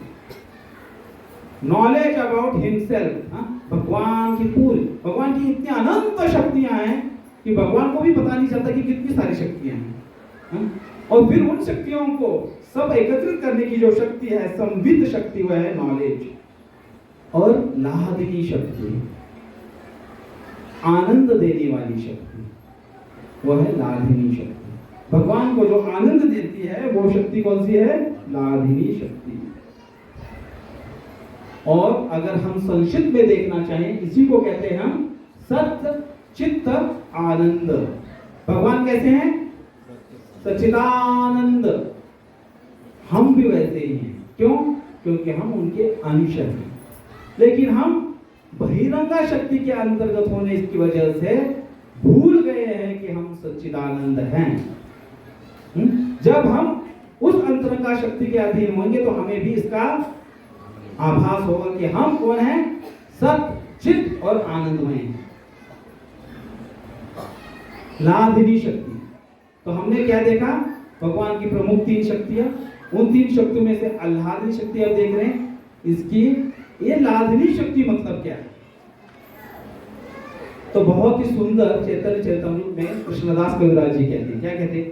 नॉलेज अबाउट हिमसेल्फ, भगवान की पूरी, भगवान की इतनी अनंत शक्तियां हैं कि भगवान को भी पता नहीं चलता कि कितनी सारी शक्तियां हैं। और फिर उन शक्तियों को सब एकत्रित करने की जो शक्ति है, संवित शक्ति, वह है नॉलेज। और लाहदिनी शक्ति, आनंद देने वाली शक्ति, वह है लाहदिनी शक्ति। भगवान को जो आनंद देती है वो शक्ति कौन सी है? लाहदिनी शक्ति। और अगर हम संक्षिप्त में देखना चाहें, इसी को कहते हैं हम सत्य चित्त आनंद। भगवान कैसे हैं? सच्चिदानंद। हम भी वैसे ही हैं। क्यों? क्योंकि हम उनके अंश हैं। लेकिन हम बहिरंगा शक्ति के अंतर्गत होने की वजह से भूल गए हैं कि हम सच्चिदानंद हैं। जब हम उस अंतरंगा शक्ति के अधीन होंगे तो हमें भी इसका आभास होगा कि हम कौन हैं? सत्य चित्त और आनंदमय हैं। लाहदिनी शक्ति, तो हमने क्या देखा? भगवान की प्रमुख 3 शक्तियां। उन 3 शक्तियों में से आह्लादिनी शक्ति आप देख रहे हैं। इसकी ये लाहदिनी शक्ति मतलब क्या है? तो बहुत ही सुंदर चैतन्य चैतन्य में कृष्णदास कविराज जी कहते हैं, क्या कहते हैं?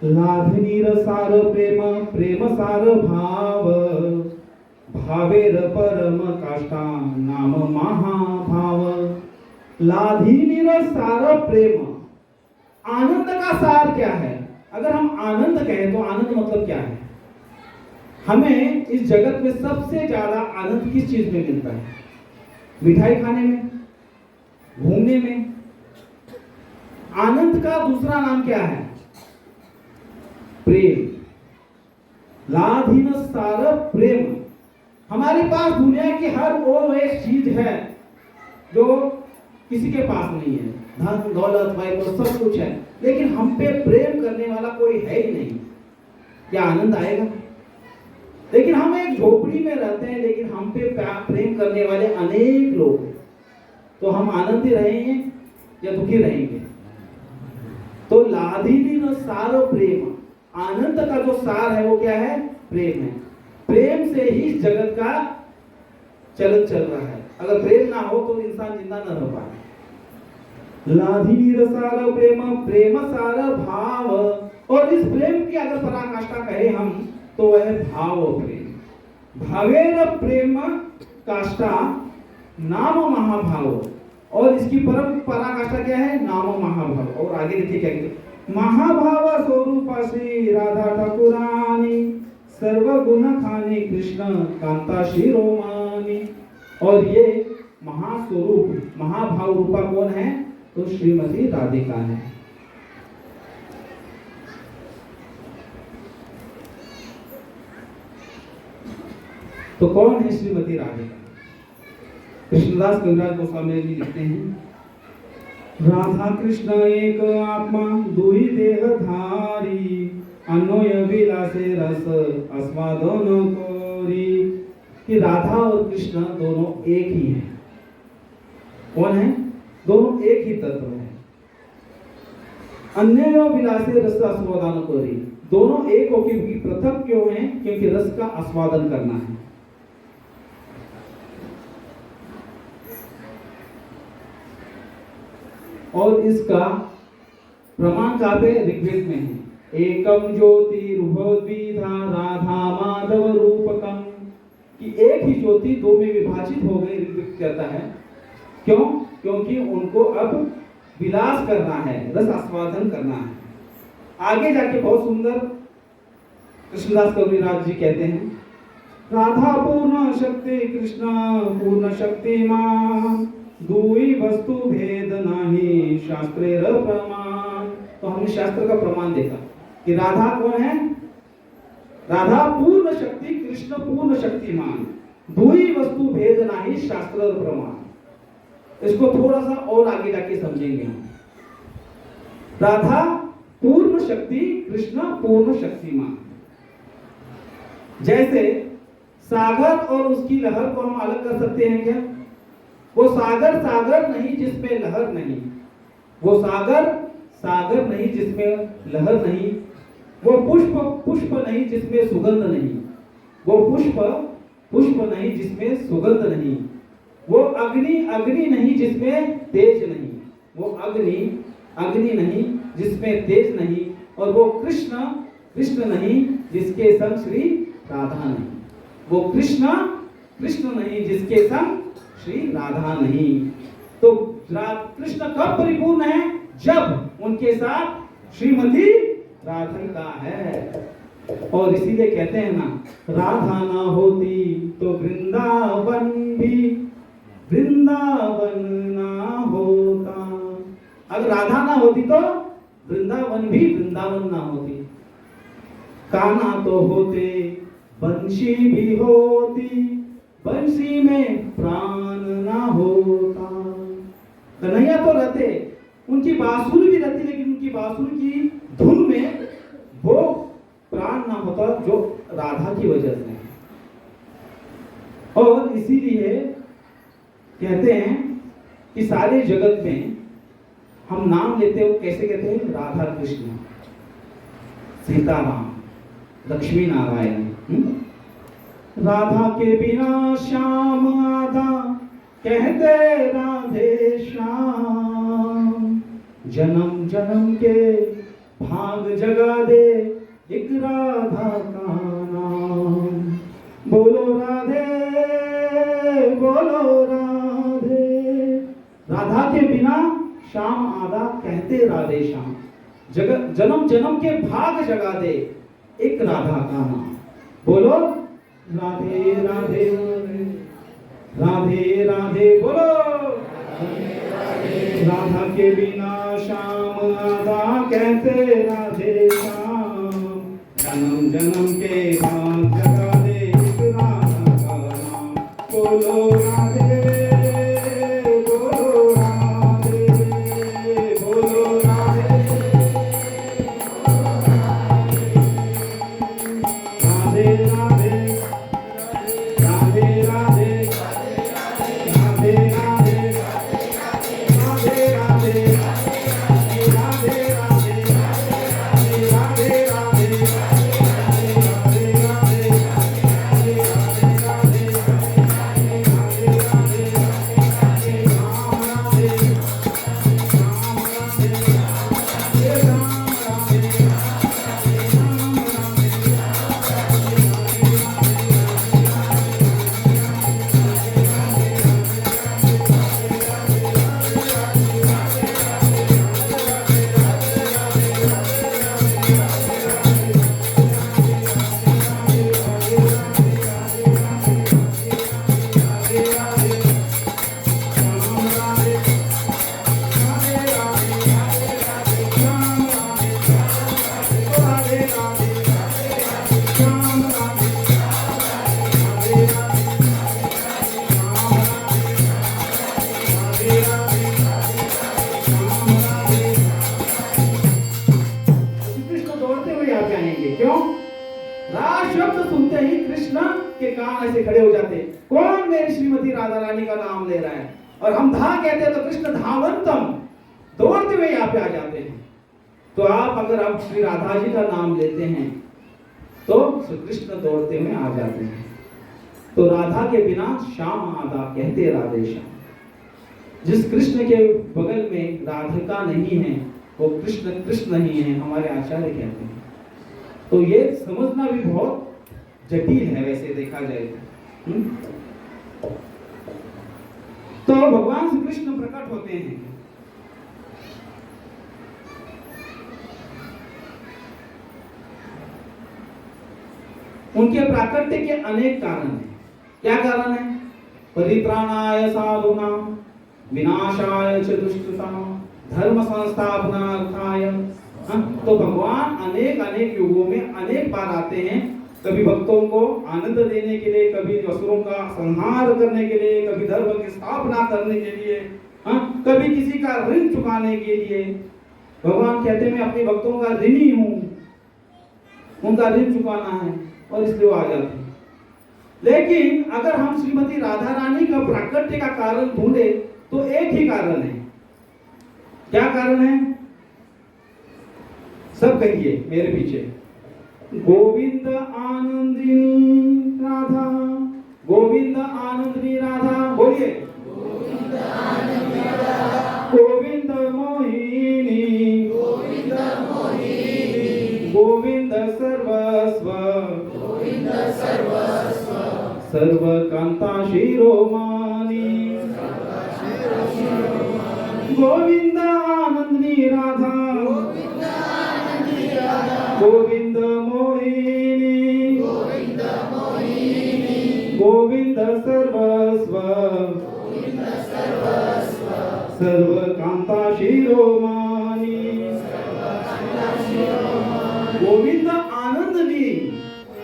लाधनीर सार प्रेम, प्रेम सार भाव, भावेर परम काष्ठा नाम महाभाव। लाधनीर सार प्रेम, आनंद का सार क्या है? अगर हम आनंद कहें तो आनंद मतलब क्या है? हमें इस जगत में सबसे ज्यादा आनंद किस चीज में मिलता है? मिठाई खाने में, घूमने में। आनंद का दूसरा नाम क्या है? प्रेम। लाधीन सार प्रेम। हमारे पास दुनिया की हर वो एक चीज है जो किसी के पास नहीं है। धन दौलत वैभव सब कुछ है, लेकिन हम पे प्रेम करने वाला कोई है ही नहीं। क्या आनंद आएगा? लेकिन हम एक झोपड़ी में रहते हैं, लेकिन हम पे प्रेम करने वाले अनेक लोग हैं। तो हम आनंदी रहेंगे या दुखी रहेंगे? तो लाधीन सार प्रेम, आनंद का जो सार है वो क्या है? प्रेम है। प्रेम से ही इस जगत का चलन चल रहा है। अगर प्रेम ना हो तो इंसान जिंदा न रह पाए। लाधीन सार प्रेम, प्रेम सार भाव। और इस प्रेम की अगर पराकाष्ठा कहें हम तो वह भाव प्रेम। भावेर प्रेम काष्ठा नाम महाभाव। और इसकी परम पराकाष्ठा क्या है? नाम महाभाव। और आगे देखिए क्या कहते? महाभाव स्वरूपा श्री राधा ठाकुरानी, सर्व गुण खानी कृष्ण कांता शिरोमानी। और ये महास्वरूप महाभाव रूपा कौन है? तो श्रीमती राधिका है। तो कौन है श्रीमती राधिका? कृष्णदास कविराज गोस्वामी जी लिखते हैं, राधा कृष्ण एक आत्मा दुई देह धारी, अन्वय विलासे रस आस्वादन कोरी। कि राधा और कृष्ण दोनों एक ही हैं। कौन है? दोनों एक ही तत्व है। अन्य विलासे रस आस्वादन कोरी, दोनों एक होकर भी पृथक क्यों हैं? क्योंकि रस का आस्वादन करना है। और इसका प्रमाण कहाँ पे? ऋग्वेद में है। एकम ज्योति रुभद्विधा राधा माधव रूपकम। कि एक ही ज्योति दो में विभाजित हो गई, ऋग्वेद कहता है। क्यों? क्योंकि उनको अब विलास करना है, रस आस्वादन करना है। आगे जाके बहुत सुंदर कृष्णदास कविराज जी कहते हैं, राधा पूर्ण शक्ति कृष्ण पूर्ण शक्तिमान, दुई वस्तु भेद नाही शास्त्रेर प्रमाण। तो हमने शास्त्र का प्रमाण देखा कि राधा कौन है? राधा पूर्ण शक्ति कृष्ण पूर्ण शक्तिमान, दुई वस्तु भेद नाही शास्त्र प्रमाण। इसको थोड़ा सा और आगे जाके समझेंगे हम। राधा पूर्ण शक्ति, कृष्ण पूर्ण शक्तिमान। जैसे सागर और उसकी लहर को हम अलग कर सकते हैं क्या? वो सागर सागर नहीं जिसमें लहर नहीं, वो सागर सागर नहीं जिसमें लहर नहीं, वो पुष्प पुष्प नहीं जिसमें सुगंध नहीं, वो पुष्प पुष्प नहीं जिसमें सुगंध नहीं, वो अग्नि अग्नि नहीं जिसमें तेज नहीं, वो अग्नि अग्नि नहीं जिसमें तेज नहीं, और वो कृष्ण कृष्ण नहीं जिसके संग श्री राधा नहीं, वो कृष्ण कृष्ण नहीं जिसके संग श्री राधा नहीं। तो कृष्ण कब परिपूर्ण है? जब उनके साथ श्रीमती राधिका है। और इसीलिए कहते हैं ना, राधा ना होती तो वृंदावन भी वृंदावन ना होता। अगर राधा ना होती तो वृंदावन भी वृंदावन ना होती। कान्हा तो होते, बंशी भी होती, बंशी में प्राण ना होता। कन्हैया तो रहते, उनकी बांसुरी भी रहती, लेकिन उनकी बांसुरी की धुन में वो प्राण ना होता जो राधा की वजह से। और इसीलिए कहते हैं कि सारे जगत में हम नाम लेते हो, कैसे कहते हैं? राधा कृष्ण, सीताराम, लक्ष्मी नारायण। राधा के बिना श्याम आधा, कहते राधे श्याम। जन्म जन्म के भाग जगा दे एक राधा का नाम। बोलो राधे बोलो राधे। राधा के बिना श्याम आधा, कहते राधे श्याम। जन्म जन्म के भाग जगा दे एक राधा का नाम। बोलो राधे राधे राधे राधे, बोलो राधा के बिना श्याम आधा, कहते राधे श्याम। जन्म जन्म के भाग जगा दे एक राधा का नाम। बोलो राधे बोलो राधे बोलो राधे राधे राधे राधे राधे राधे राधे राधे राधे ऐसे खड़े हो जाते, कौन मेरी श्रीमती राधा रानी का नाम ले रहा है? और हम धा कहते हैं तो कृष्ण धावंतम, दौड़ते हुए यहाँ पे आ जाते हैं। तो आप अगर आप श्री राधा जी का नाम लेते हैं तो श्री कृष्ण दौड़ते हुए आ जाते हैं। तो राधा के बिना श्याम आधा, कहते राधे श्याम। जिस कृष्ण के बगल में राधिका नहीं है वो कृष्ण कृष्ण नहीं है, हमारे आचार्य कहते हैं। तो ये समझना भी बहुत जटिल है वैसे देखा जाए तो भगवान श्री कृष्ण प्रकट होते हैं। उनके प्राकट्य के अनेक कारण हैं। क्या कारण है? परित्राणाय साधूनां विनाशाय च दुष्कृतां धर्म संस्थापनार्थाय। तो भगवान अनेक अनेक युगों में अनेक बार आते हैं, कभी भक्तों को आनंद देने के लिए, कभी असुरों का संहार करने के लिए, कभी धर्म की स्थापना करने के लिए, कभी किसी का ऋण चुकाने के लिए। भगवान कहते हैं मैं अपने भक्तों का ऋणी हूं, उनका ऋण चुकाना है, और इसलिए वो आ जाते हैं। लेकिन अगर हम श्रीमती राधा रानी का प्राकट्य का कारण ढूंढे तो एक ही कारण है। क्या कारण है? सब कहिए मेरे पीछे। गोविंद आनंदिनी राधा, गोविंद आनंदिनी राधा, बोलिए। गोविंद मोहिनी, गोविंद सर्वस्व, सर्व कांता शिरोमानी, गोविंद आनंदिनी राधा, गोविंद मोहिनी, गोविंद सर्वस्व, सर्व कांता शिरोमानी, गोविंद आनंदनी।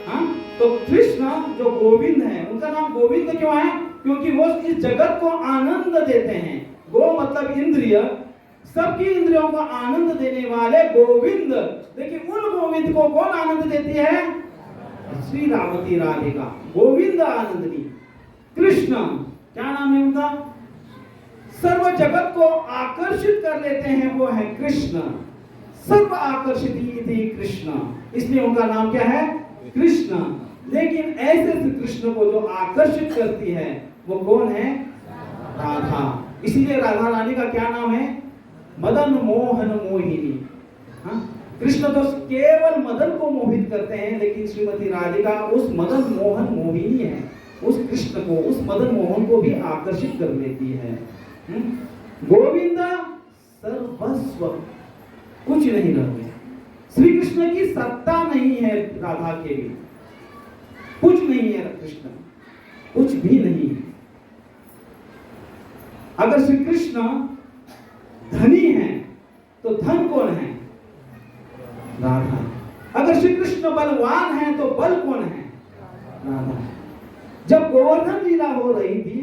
हाँ, तो कृष्ण जो गोविंद है, उनका नाम गोविंद क्यों है? क्योंकि वो इस जगत को आनंद देते हैं। गो मतलब इंद्रिय, सबकी इंद्रियों को आनंद देने वाले गोविंद। देखिए उन गोविंद को कौन आनंद देती है? श्री रामती राधिका, गोविंद आनंदनी। कृष्ण क्या नाम है उनका? सर्व जगत को आकर्षित कर लेते हैं, वो है कृष्ण। सर्व आकर्षित कृष्ण, इसलिए उनका नाम क्या है? कृष्ण। लेकिन ऐसे कृष्ण को जो आकर्षित करती है वो कौन है? राधा। इसीलिए राधा रानी का क्या नाम है? मदन मोहन मोहिनी। हाँ? कृष्ण तो केवल मदन को मोहित करते हैं, लेकिन श्रीमती राधिका उस मदन मोहन मोहिनी है, उस कृष्ण को, उस मदन मोहन को भी आकर्षित कर लेती है। गोविंद सर्वस्व, कुछ नहीं रहे। श्री कृष्ण की सत्ता नहीं है राधा के लिए, कुछ नहीं है कृष्ण, कुछ भी नहीं है। अगर श्री कृष्ण धनी है तो धन कौन है? राधा। अगर श्री कृष्ण बलवान है तो बल कौन है? राधा। जब गोवर्धन लीला हो रही थी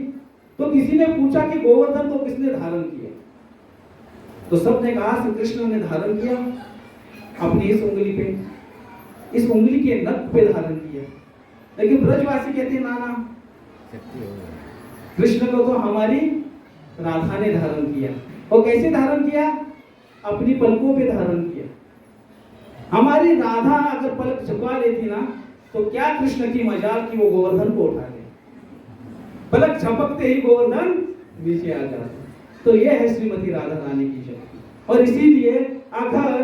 तो किसी ने पूछा कि गोवर्धन को किसने धारण किया? तो सबने कहा श्री कृष्ण ने धारण किया अपनी इस उंगली पे, इस उंगली के नख पे धारण किया। लेकिन ब्रजवासी कहते ना ना, कृष्ण को तो हमारी राधा ने धारण किया। और कैसे धारण किया? अपनी पलकों पे धारण किया। हमारी राधा अगर पलक झुका लेती ना तो क्या कृष्ण की मजाल की वो गोवर्धन को उठा ले। पलक झपकते ही गोवर्धन नीचे आ जाता। तो ये है श्रीमती राधा रानी की शक्ति। और इसीलिए अगर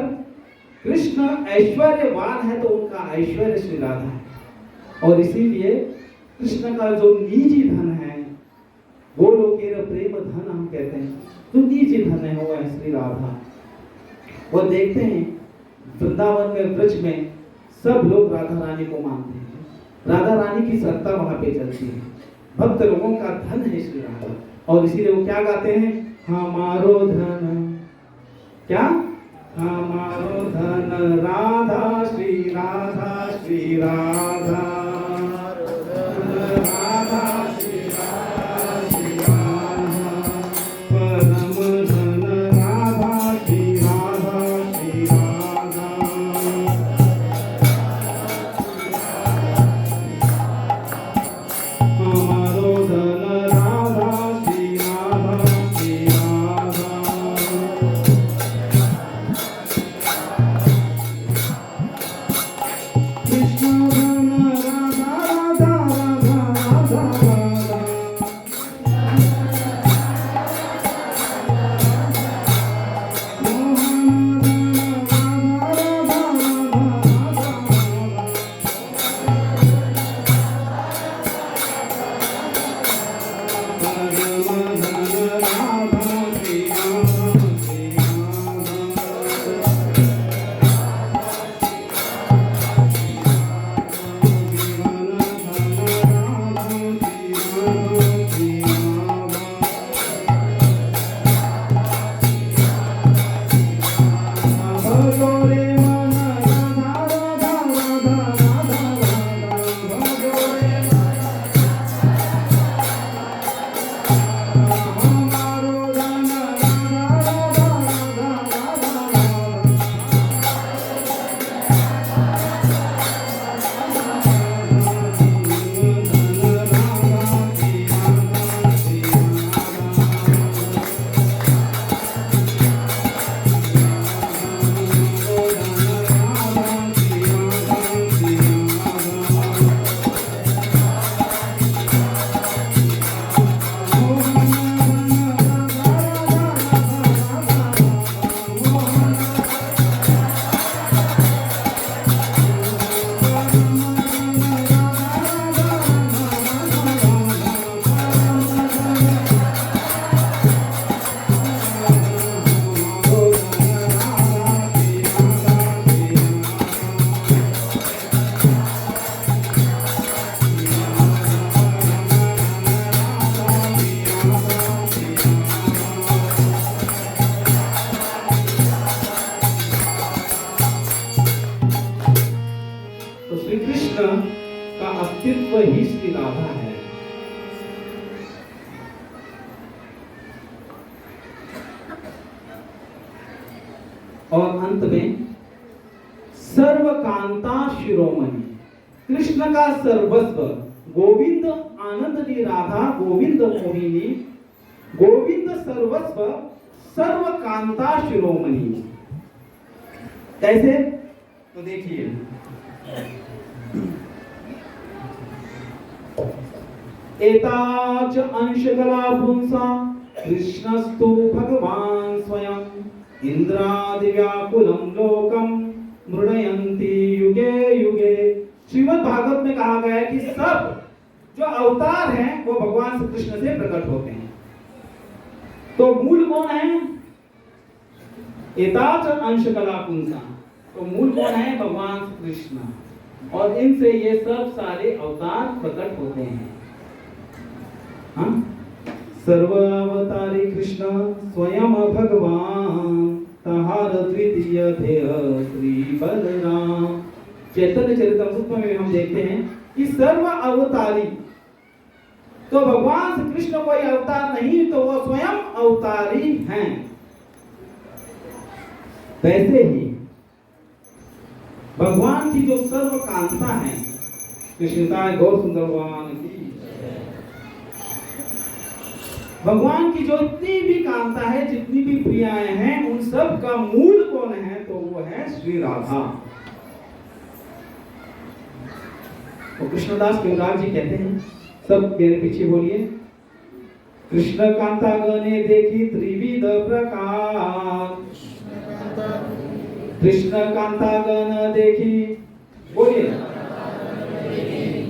कृष्ण ऐश्वर्यवान है तो उनका ऐश्वर्य श्री राधा है। और इसीलिए कृष्ण का जो निजी धन है, वो लोकेर प्रेम धन हम कहते हैं, जो निजी धन है वो है श्री राधा। वो देखते हैं वृंदावन में, ब्रज में सब लोग राधा रानी को मानते हैं। राधा रानी की सत्ता वहां पे चलती है। भक्त लोगों का धन है श्री राधा। और इसीलिए वो क्या गाते हैं? हमारो धन, क्या? हमारो धन राधा श्री राधा, श्री राधा, राधा श्री राधा, श्री राधा, परम धन राधा श्री राधा, श्री राधा। हमारो धन राधा श्री राधा, श्री राधा। कृष्ण धन और अंत में सर्वकांता शिरोमणि, कृष्ण का सर्वस्व, गोविंद आनंदनी राधा गोविंद मोहिनी, गोविंद सर्वस्व सर्वकांता शिरोमणि। कैसे? तो देखिए, एताच अंशकला पुंसा कृष्णस्तु भगवान स्वयं, इंद्रादिव्याकुलं लोकम मृणयन्ति युगे युगे। श्रीमद् भागवत में कहा गया है कि सब जो अवतार हैं वो भगवान श्री कृष्ण से प्रकट होते हैं। तो मूल कौन है? एताच अंशकला पुंसा, तो मूल कौन है? भगवान श्री कृष्ण, और इनसे ये सब सारे अवतार प्रकट होते हैं। हाँ? सर्वावतारी कृष्ण स्वयं भगवान, तहार द्वितीय ध्येय श्री बलराम। चैतन्य चरितामृत में हम देखते हैं कि सर्व अवतारी, तो भगवान श्री कृष्ण कोई अवतार नहीं, तो वो स्वयं अवतारी हैं। वैसे ही भगवान की जो सर्व कांता है, कृष्णता गौर सुंदर भगवान की, भगवान की जो इतनी भी कांता है, जितनी भी प्रियाएं हैं, उन सब का मूल कौन है? तो वो है श्री राधा। तो कृष्णदास कविराज जी कहते हैं, सब मेरे पीछे बोलिए, कृष्ण कांता गने देखी त्रिविध प्रकार, कृष्ण कांता गण देखी, बोलिए,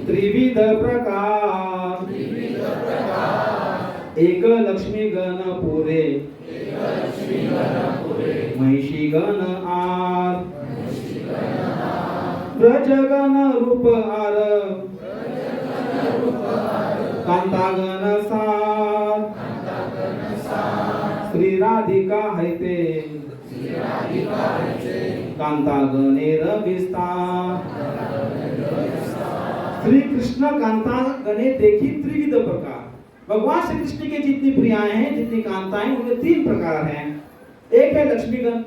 त्रिविध प्रकार, एक लक्ष्मी गण पूरे, महिषी गण आर, ब्रज गण रूप आर, कांता गण सार, श्री राधिका है ते, कांता गणेर विस्तार। श्री कृष्ण कांता गणे देखी त्रिविध प्रकार। भगवान श्री कृष्ण के जितनी प्रियाएं हैं, जितनी कांताएं, उनके तीन प्रकार हैं। एक है लक्ष्मीगण,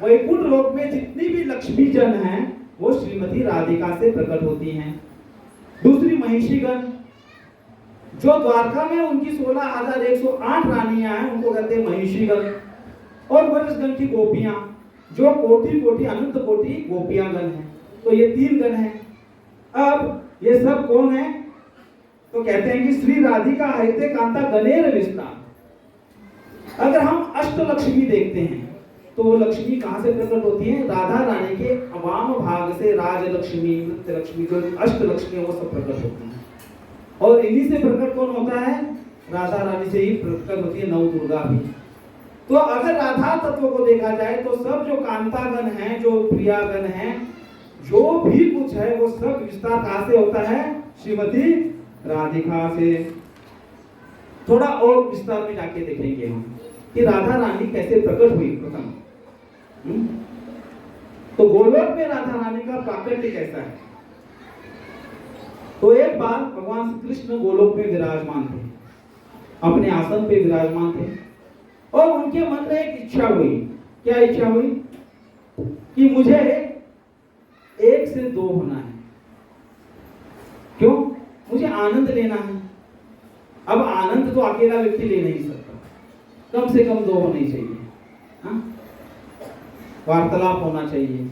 वैकुंठ लोक में जितनी भी लक्ष्मी जन हैं वो श्रीमती राधिका से प्रकट होती हैं। दूसरी महिषीगण, जो द्वारका में उनकी 16,108 रानियां हैं, उनको कहते हैं महिषीगण। और व्रजगण की गोपियां, जो कोटि कोटि अनंत कोटि गोपियां गण हैं। तो ये तीन गण हैं। अब ये सब कौन है? तो कहते हैं कि श्री राधिका हैते कांता गणेर विस्तार। अगर हम अष्टलक्ष्मी देखते हैं तो वो लक्ष्मी कहां से प्रकट होती है? राधा रानी के वाम भाग से राजलक्ष्मी, नृत्य लक्ष्मी, जो अष्टलक्ष्मी वो सब प्रकट होती हैं। और इन्हीं से प्रकट कौन होता है? राधा रानी से ही प्रकट होती है नव दुर्गा भी। तो अगर राधा तत्व को देखा जाए तो सब जो कांतागण हैं, जो प्रियागण हैं, जो भी कुछ है वो सब विस्तार कहां से होता है? श्रीमती राधिका से। थोड़ा और विस्तार में जाके देखेंगे हम कि राधा रानी कैसे प्रकट हुई प्रथम। तो गोलोक में राधा रानी का प्राकट्य कैसा है? तो एक बार भगवान श्री कृष्ण गोलोक में विराजमान थे, अपने आसन पे विराजमान थे, और उनके मन में एक इच्छा हुई। क्या इच्छा हुई? कि मुझे 1 से 2 होना है। क्यों? मुझे आनंद लेना है। अब आनंद तो अकेला व्यक्ति ले नहीं सकता, कम से कम 2 होने चाहिए। हाँ? वार्तालाप होना चाहिए,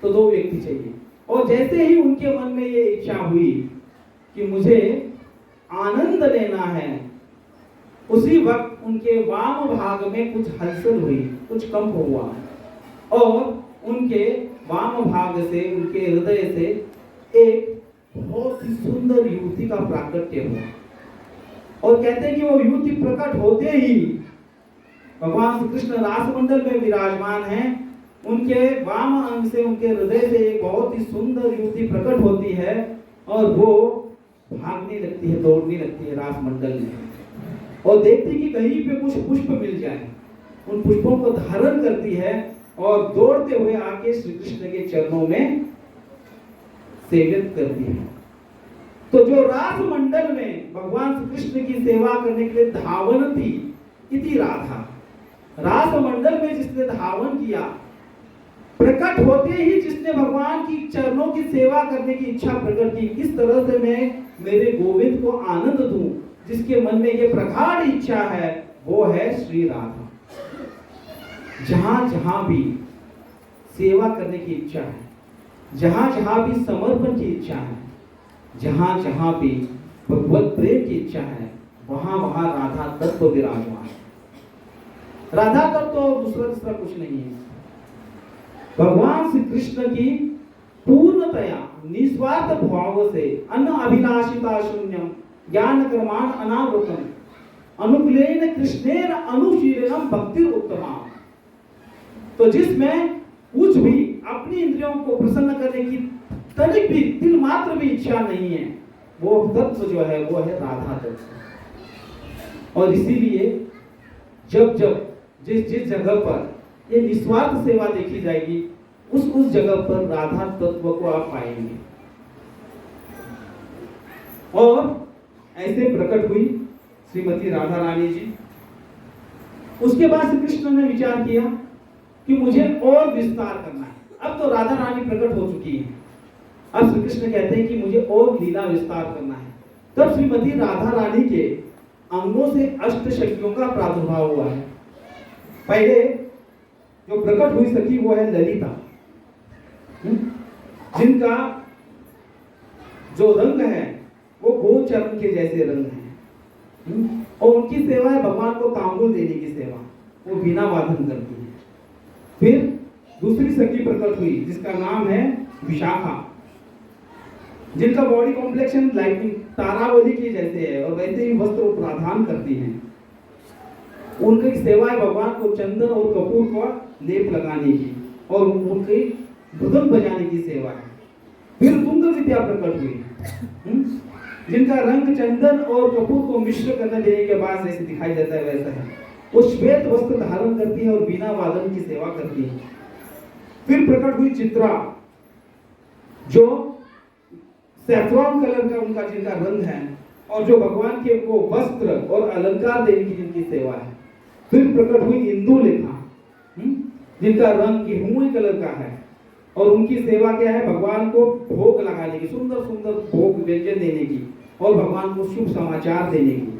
तो 2 व्यक्ति चाहिए। और जैसे ही उनके मन में ये इच्छा हुई कि मुझे आनंद लेना है, उसी वक्त उनके वाम भाग में कुछ हलचल हुई, कुछ कंप हुआ, और उनके वाम भाग से, उनके हृदय से एक बहुत ही सुंदर युवती का प्राकट्य हुआ। और कहते हैं कि वो युवती प्रकट होते ही भगवान श्री कृष्ण रासमंडल में विराजमान हैं, उनके वाम अंग से, उनके हृदय से एक बहुत ही सुंदर युवती प्रकट होती है, और वो भागने लगती है, दौड़ने लगती है रासमंडल में, और देखती कि कहीं पे कुछ पुष्प मिल जाए। उन पुष्पों को धारण करती है और दौड़ते हुए आके श्री कृष्ण के चरणों में सेवित करती है। तो जो रासमंडल में भगवान श्री कृष्ण की सेवा करने के लिए धावन थी, इति राधा, रासमंडल में जिसने धावन किया प्रकट होते ही जिसने भगवान की चरणों की सेवा करने की इच्छा प्रकट की, किस तरह से मैं मेरे गोविंद को आनंद दूं, जिसके मन में ये प्रगाढ़ इच्छा है, वो है श्री राधा। जहां जहां भी सेवा करने की इच्छा है, जहां जहां भी समर्पण की इच्छा है, जहां जहां भी भगवत प्रेम की इच्छा है, वहां वहां राधा तत्व विराजमान है। राधा तत्व तो दूसरा तीसरा कुछ नहीं है। भगवान श्री कृष्ण की पूर्णतया निस्वार्थ भाव से अन्न अभिलाषिता शून्यम ज्ञान कर्माण अनावृतम अनुकूलेन कृष्णेन अनुशीलनम भक्ति उत्तमा। तो जिसमें कुछ भी अपनी इंद्रियों को प्रसन्न करने की तनिक भी तिल मात्र भी इच्छा नहीं है, वो तत्व जो है वो है राधा तत्व। और इसीलिए जब जब जिस जिस जगह पर ये निस्वार्थ सेवा देखी जाएगी, उस जगह पर राधा तत्व को आप पाएंगे। और ऐसे प्रकट हुई श्रीमती राधा रानी जी। उसके बाद श्री कृष्ण ने विचार किया कि मुझे और विस्तार करना है। अब तो राधा रानी प्रकट हो चुकी है, अब श्री कृष्ण कहते हैं कि मुझे और लीला विस्तार करना है। तब श्रीमती राधा रानी के अंगों से अष्ट शक्तियों का प्रादुर्भाव हुआ है। पहले जो प्रकट हुई सखी वो है ललिता, जिनका जो रंग है वो गोचरण के जैसे रंग है, और उनकी सेवा है भगवान को तांबूल देने की सेवा, वो बिना वादन करती है। फिर दूसरी सखी प्रकट हुई जिसका नाम है विशाखा, जिनका बॉडी कॉम्प्लेक्शन लाइटिंग तारावली के जैसे है और वैसे ही वस्त्र प्राधान करती हैं। उनकी सेवा है भगवान को चंदन और कपूर का लेप लगाने की और उनकी मृदंग बजाने की सेवा है। फिर तुंग विद्या प्रकट हुई, जिनका रंग चंदन और कपूर को मिश्र करने देने के बाद जैसे दिखाई देता है वैसा है। वो श्वेत वस्त्र धारण करती है और बिना वादन की सेवा करती है। फिर प्रकट हुई चित्रा, जो सैफ्रॉन कलर का उनका जिनका रंग है और जो भगवान के को वस्त्र और अलंकार देने की जिनकी सेवा है। फिर प्रकट हुई इंदुलेखा, जिनका रंग गेहूं कलर का है और उनकी सेवा क्या है, भगवान को भोग लगाने की, सुंदर सुंदर भोग व्यंजन देने की और भगवान को शुभ समाचार देने की।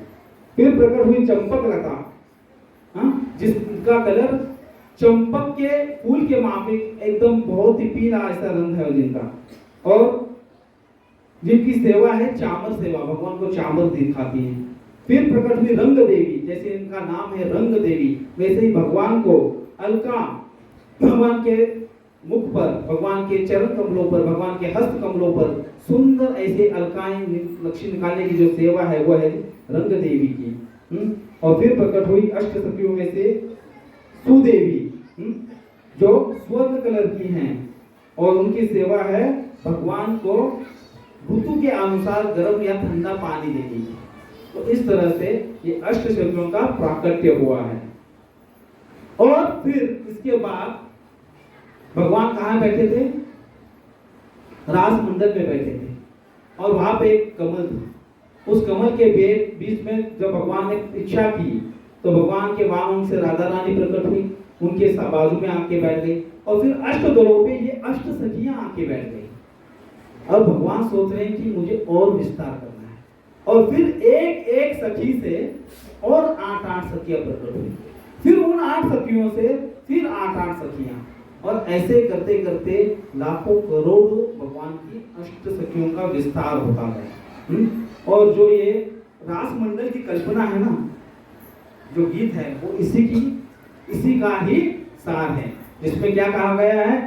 फिर प्रकट हुई चंपक लता, जिसका कलर चंपक के फूल के माफिक एकदम बहुत ही पीला ऐसा रंग है जिनका, और जिनकी सेवा है चामर सेवा, भगवान को चामर दिखाती है। फिर प्रकट हुई रंग देवी, जैसे इनका नाम है रंग देवी, वैसे ही भगवान को अलका, भगवान के मुख पर, भगवान के चरण कमलों पर, भगवान के हस्त कमलों पर सुंदर ऐसे अलकाएं लक्ष्मी निकालने की जो सेवा है वो है रंग देवी की। और फिर प्रकट हुई अष्ट सखियों में से सुदेवी, जो स्वर्ण कलर की हैं और उनकी सेवा है भगवान को ऋतु के अनुसार गर्म या ठंडा पानी देने की। तो इस तरह से ये अष्ट शक्तियों का प्राकट्य हुआ है। और फिर इसके बाद भगवान कहाँ बैठे थे, रास मंडल में बैठे थे और वहां पे एक कमल था। उस कमल के बीच में जब भगवान ने इच्छा की तो भगवान के वामन से राधा रानी प्रकट हुई, उनके बाजू में आके बैठ गई और फिर अष्ट दलों पे ये अष्ट सखियां आके बैठ गई। अब भगवान सोच रहे हैं कि मुझे और विस्तार करना है, और फिर एक एक सखी से और 8-8 सखियां प्रकट हुई, फिर उन 8 सखियों से फिर 8-8 सखियां, और ऐसे करते करते लाखों करोड़ों भगवान की अष्ट सखियों का विस्तार होता गया। और जो ये रास मंडल की कल्पना है ना, जो गीत है वो इसी का ही सार है, जिसमें क्या कहा गया है,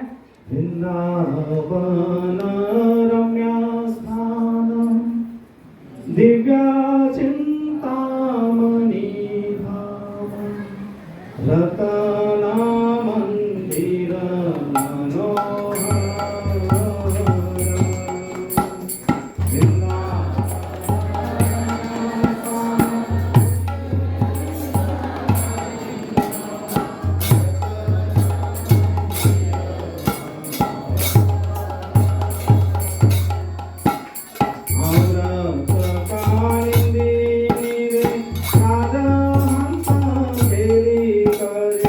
वृंदावन रम्य स्थानम दिव्या चिंतामणि धामम रतना मंदिर मनोहर। करे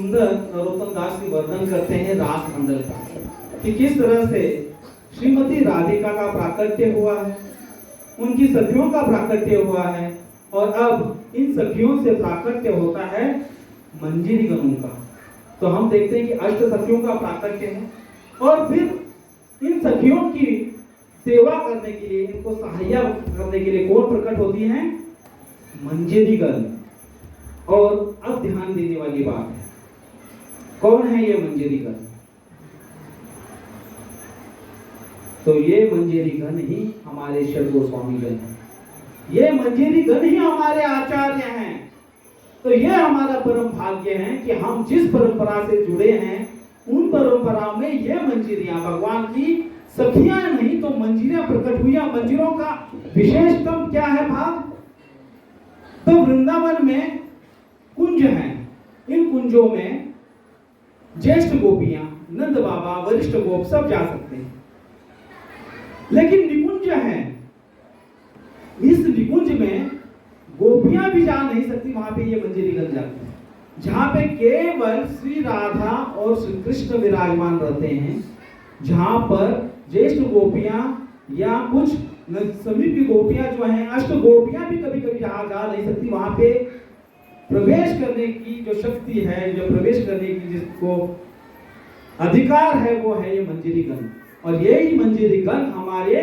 सुंदर नरोत्तम दास जी वर्णन करते हैं रास मंडल का, कि किस तरह से श्रीमती राधिका का प्राकट्य हुआ है, उनकी सखियों का प्राकट्य हुआ है, और अब इन सखियों से प्राकट्य होता है मंजरी गणों का। तो हम देखते हैं कि अष्ट सखियों का प्राकट्य है, और फिर इन सखियों की सेवा करने के लिए, इनको सहायता करने के लिए कौन प्रकट होती है? मंजरी गण। और अब ध्यान देने वाली बात है, कौन है ये मंजरी गण? तो ये मंजरी गण ही हमारे षड गोस्वामी गण हैं, ये मंजरी गण ही हमारे आचार्य हैं। तो ये हमारा परम भाग्य है कि हम जिस परंपरा से जुड़े हैं, उन परंपरा में ये मंजरियां भगवान की सखियां नहीं तो मंजरियां प्रकट हुई। मंजरों का विशेषतम क्या है भाग? तो वृंदावन में कुंज हैं, इन कुंजों में ज्येष्ठ गोपियां, नंद बाबा, वरिष्ठ गोप सब जा सकते हैं, लेकिन निकुंज है, इस निकुंज में गोपियां भी जा नहीं सकती, वहां पे ये मंजरी गण जाते हैं, जहां पे केवल श्री राधा और श्री कृष्ण विराजमान रहते हैं, जहां पर ज्येष्ठ गोपियां या कुछ समीप की गोपियां जो हैं, अष्ट गोपियां भी कभी कभी जा नहीं सकती। वहां पे प्रवेश करने की जो शक्ति है, जो प्रवेश करने की जिसको अधिकार है, वो है ये मंजरी गण। और यही मंजरी गण हमारे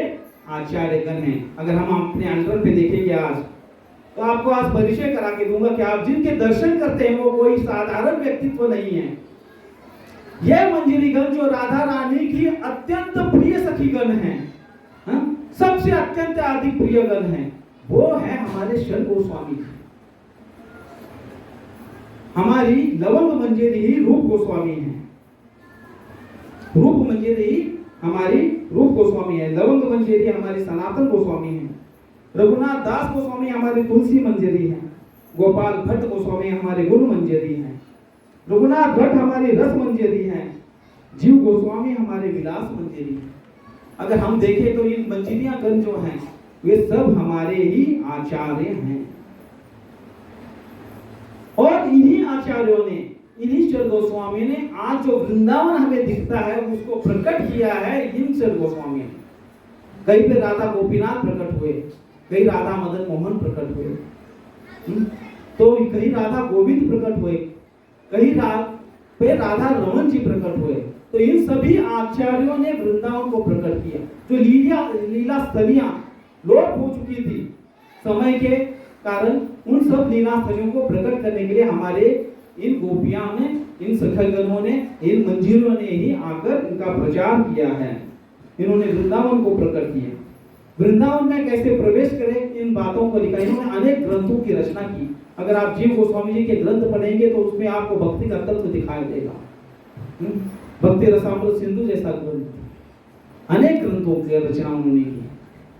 आचार्य गण हैं। अगर हम अपने अंडर पे देखेंगे आज, तो आपको आज परिचय करा के दूंगा कि आप जिनके दर्शन करते हैं वो कोई साधारण व्यक्तित्व नहीं है। यह मंजरी गण जो राधा रानी की अत्यंत प्रिय सखी गण है, सबसे अत्यंत अधिक प्रिय गण है, वो है हमारे षड गोस्वामी जी। हमारी लवंग मंजरी ही रूप गोस्वामी है, रूप मंजरी ही हमारी रूप गोस्वामी है, लवंग मंजरी हमारी सनातन गोस्वामी है, रघुनाथ दास गोस्वामी हमारे तुलसी मंजरी है, गोपाल भट्ट गोस्वामी हमारे गुरु मंजरी है, रघुनाथ भट्ट हमारी रस मंजरी है, जीव गोस्वामी हमारे विलास मंजरी है। अगर हम देखें तो इन मंजरियां गण जो हैं वे सब हमारे ही आचार्य हैं, और इन्हीं आचार्यों ने, इन्हीं षड गोस्वामी ने आज जो वृंदावन हमें दिखता है उसको प्रकट किया है इन षड गोस्वामी ने। कहीं पे राधा गोपीनाथ प्रकट हुए, कहीं राधा मदन मोहन प्रकट हुए, तो कहीं राधा गोविंद प्रकट हुए, कहीं पे राधा रमन जी प्रकट हुए। तो इन सभी आचार्यों ने वृंदावन को प्रकट किया। जो लीला स्थलियां लोप हो चुकी थी समय के कारण, उन सब लीला स्थलियों को प्रकट करने के लिए हमारे इन गोपियां ने, इन सखगणों ने, इन मंजिलों ने ही आकर इनका प्रचार किया है। इन्होंने वृंदावन को प्रकट किया। वृंदावन में कैसे प्रवेश करें, इन बातों को लिखा। इन्होंने अनेक ग्रंथों की रचना की। अगर आप जीव गोस्वामी जी के ग्रंथ पढ़ेंगे तो उसमें आपको भक्ति का तत्व दिखाई देगा। भक्ति रसामृत सिंधु जैसा ग्रंथ, अनेक ग्रंथों की रचना उन्होंने की।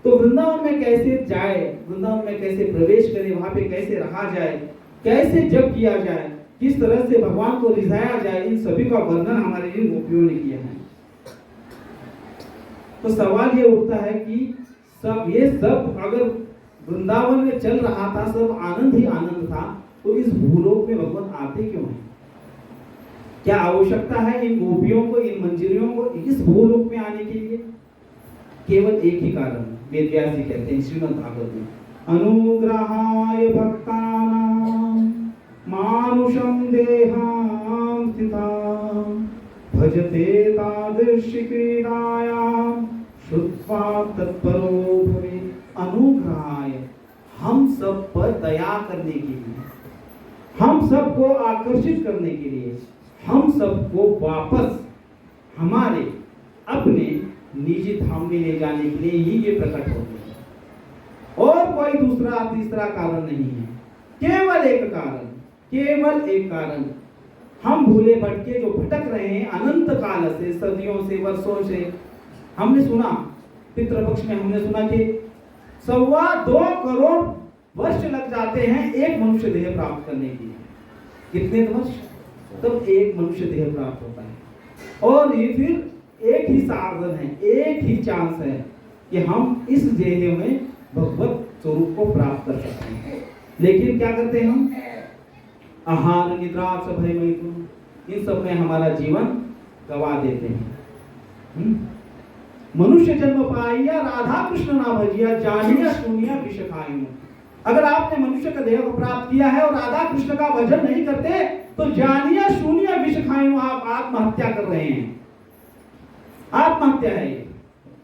तो वृंदावन में कैसे जाए, वृंदावन में कैसे प्रवेश करें, वहां पे कैसे रहा जाए, कैसे जप किया जाए, किस तरह से भगवान को रिझाया जाए, इन सभी का वर्णन हमारे इन गोपियों ने किया है। तो सवाल ये उठता है कि ये सब अगर वृंदावन में चल रहा था, सब आनंद ही आनंद था, तो इस भूलोक में भगवान आते क्यों हैं? क्या आवश्यकता है इन गोपियों को, इन मंजरियों को इस भूलोक में आने के लिए? केवल एक ही कारण, वेद व्यास जी कहते हैं श्रीमद् भागवत में, अनुग्रहाय भक्तानां मानुषं देहां स्थितां भजते तादृशी क्रीडायां श्रुत्वा तत्परो भवेत्। अनुग्रहाय, हम सब पर दया करने के लिए, हम सबको आकर्षित करने के लिए, हम सबको वापस हमारे अपने निजी धाम में ले जाने के लिए ही ये प्रकट होते हैं। और कोई दूसरा तीसरा कारण नहीं है, केवल एक कारण, केवल एक कारण। हम भूले भटके जो भटक रहे हैं अनंत काल से, सदियों से, वर्षों से। हमने सुना पितृपक्ष में, हमने सुना कि 2.25 करोड़ वर्ष लग जाते हैं एक मनुष्य देह प्राप्त करने के लिए। कितने वर्ष? तब एक मनुष्य देह प्राप्त होता है। और ये फिर एक ही साधन है, एक ही चांस है कि हम इस देह में भगवत स्वरूप को प्राप्त कर सकते हैं। लेकिन क्या करते हैं हम? आहार निद्रा भय मैथुन, इन सब में हमारा जीवन गवा देते हैं। मनुष्य जन्म पाइया राधा कृष्ण ना भजिया जानिया सुनिया विष खाइयो। अगर आपने मनुष्य का देह को प्राप्त किया है और राधा कृष्ण का भजन नहीं करते तो जानिया सुनिया विष खाइयो, आप आत्महत्या कर रहे हैं। आत्महत्या है ये।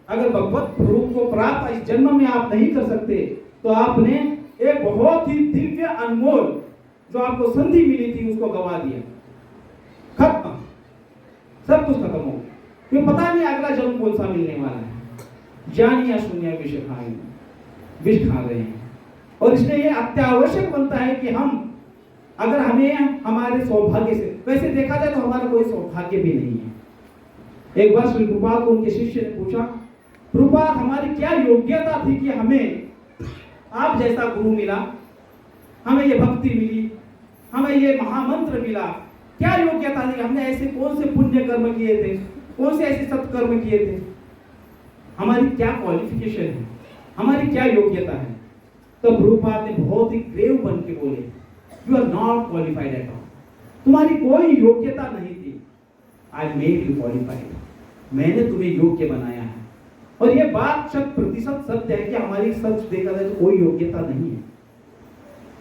अगर भगवत रूप को प्राप्त इस जन्म में आप नहीं कर सकते तो आपने एक बहुत ही दिव्य अनमोल जो आपको संधि मिली थी उसको गवा दिया। खत्म, सब कुछ खत्म हो गया। क्यों? पता नहीं अगला जन्म कौन सा मिलने वाला है। जानिया सुनिया विष खाइए, विष खा रहे हैं। और इसलिए ये अत्यावश्यक बनता है कि हम अगर हमें हमारे सौभाग्य से, वैसे देखा जाए तो हमारा कोई सौभाग्य भी नहीं है। एक बार श्री प्रभुपाद को उनके शिष्य ने पूछा, प्रभुपाद हमारी क्या योग्यता थी कि हमें आप जैसा गुरु मिला, हमें ये भक्ति मिली, हमें ये महामंत्र मिला, क्या योग्यता थी? हमने ऐसे कौन से पुण्य कर्म किए थे, कौन से ऐसे सत्कर्म किए थे, हमारी क्या क्वालिफिकेशन है, हमारी क्या योग्यता है? तो प्रभुपाद ने बहुत ही ग्रेव बन के बोले, you are not qualified at all, तुम्हारी कोई योग्यता नहीं थी। आई मेड यू क्वालिफाइड, मैंने तुम्हें योग्य बनाया है। और ये बात 100% सत्य है कि हमारी सच देखा जाए तो कोई योग्यता नहीं है।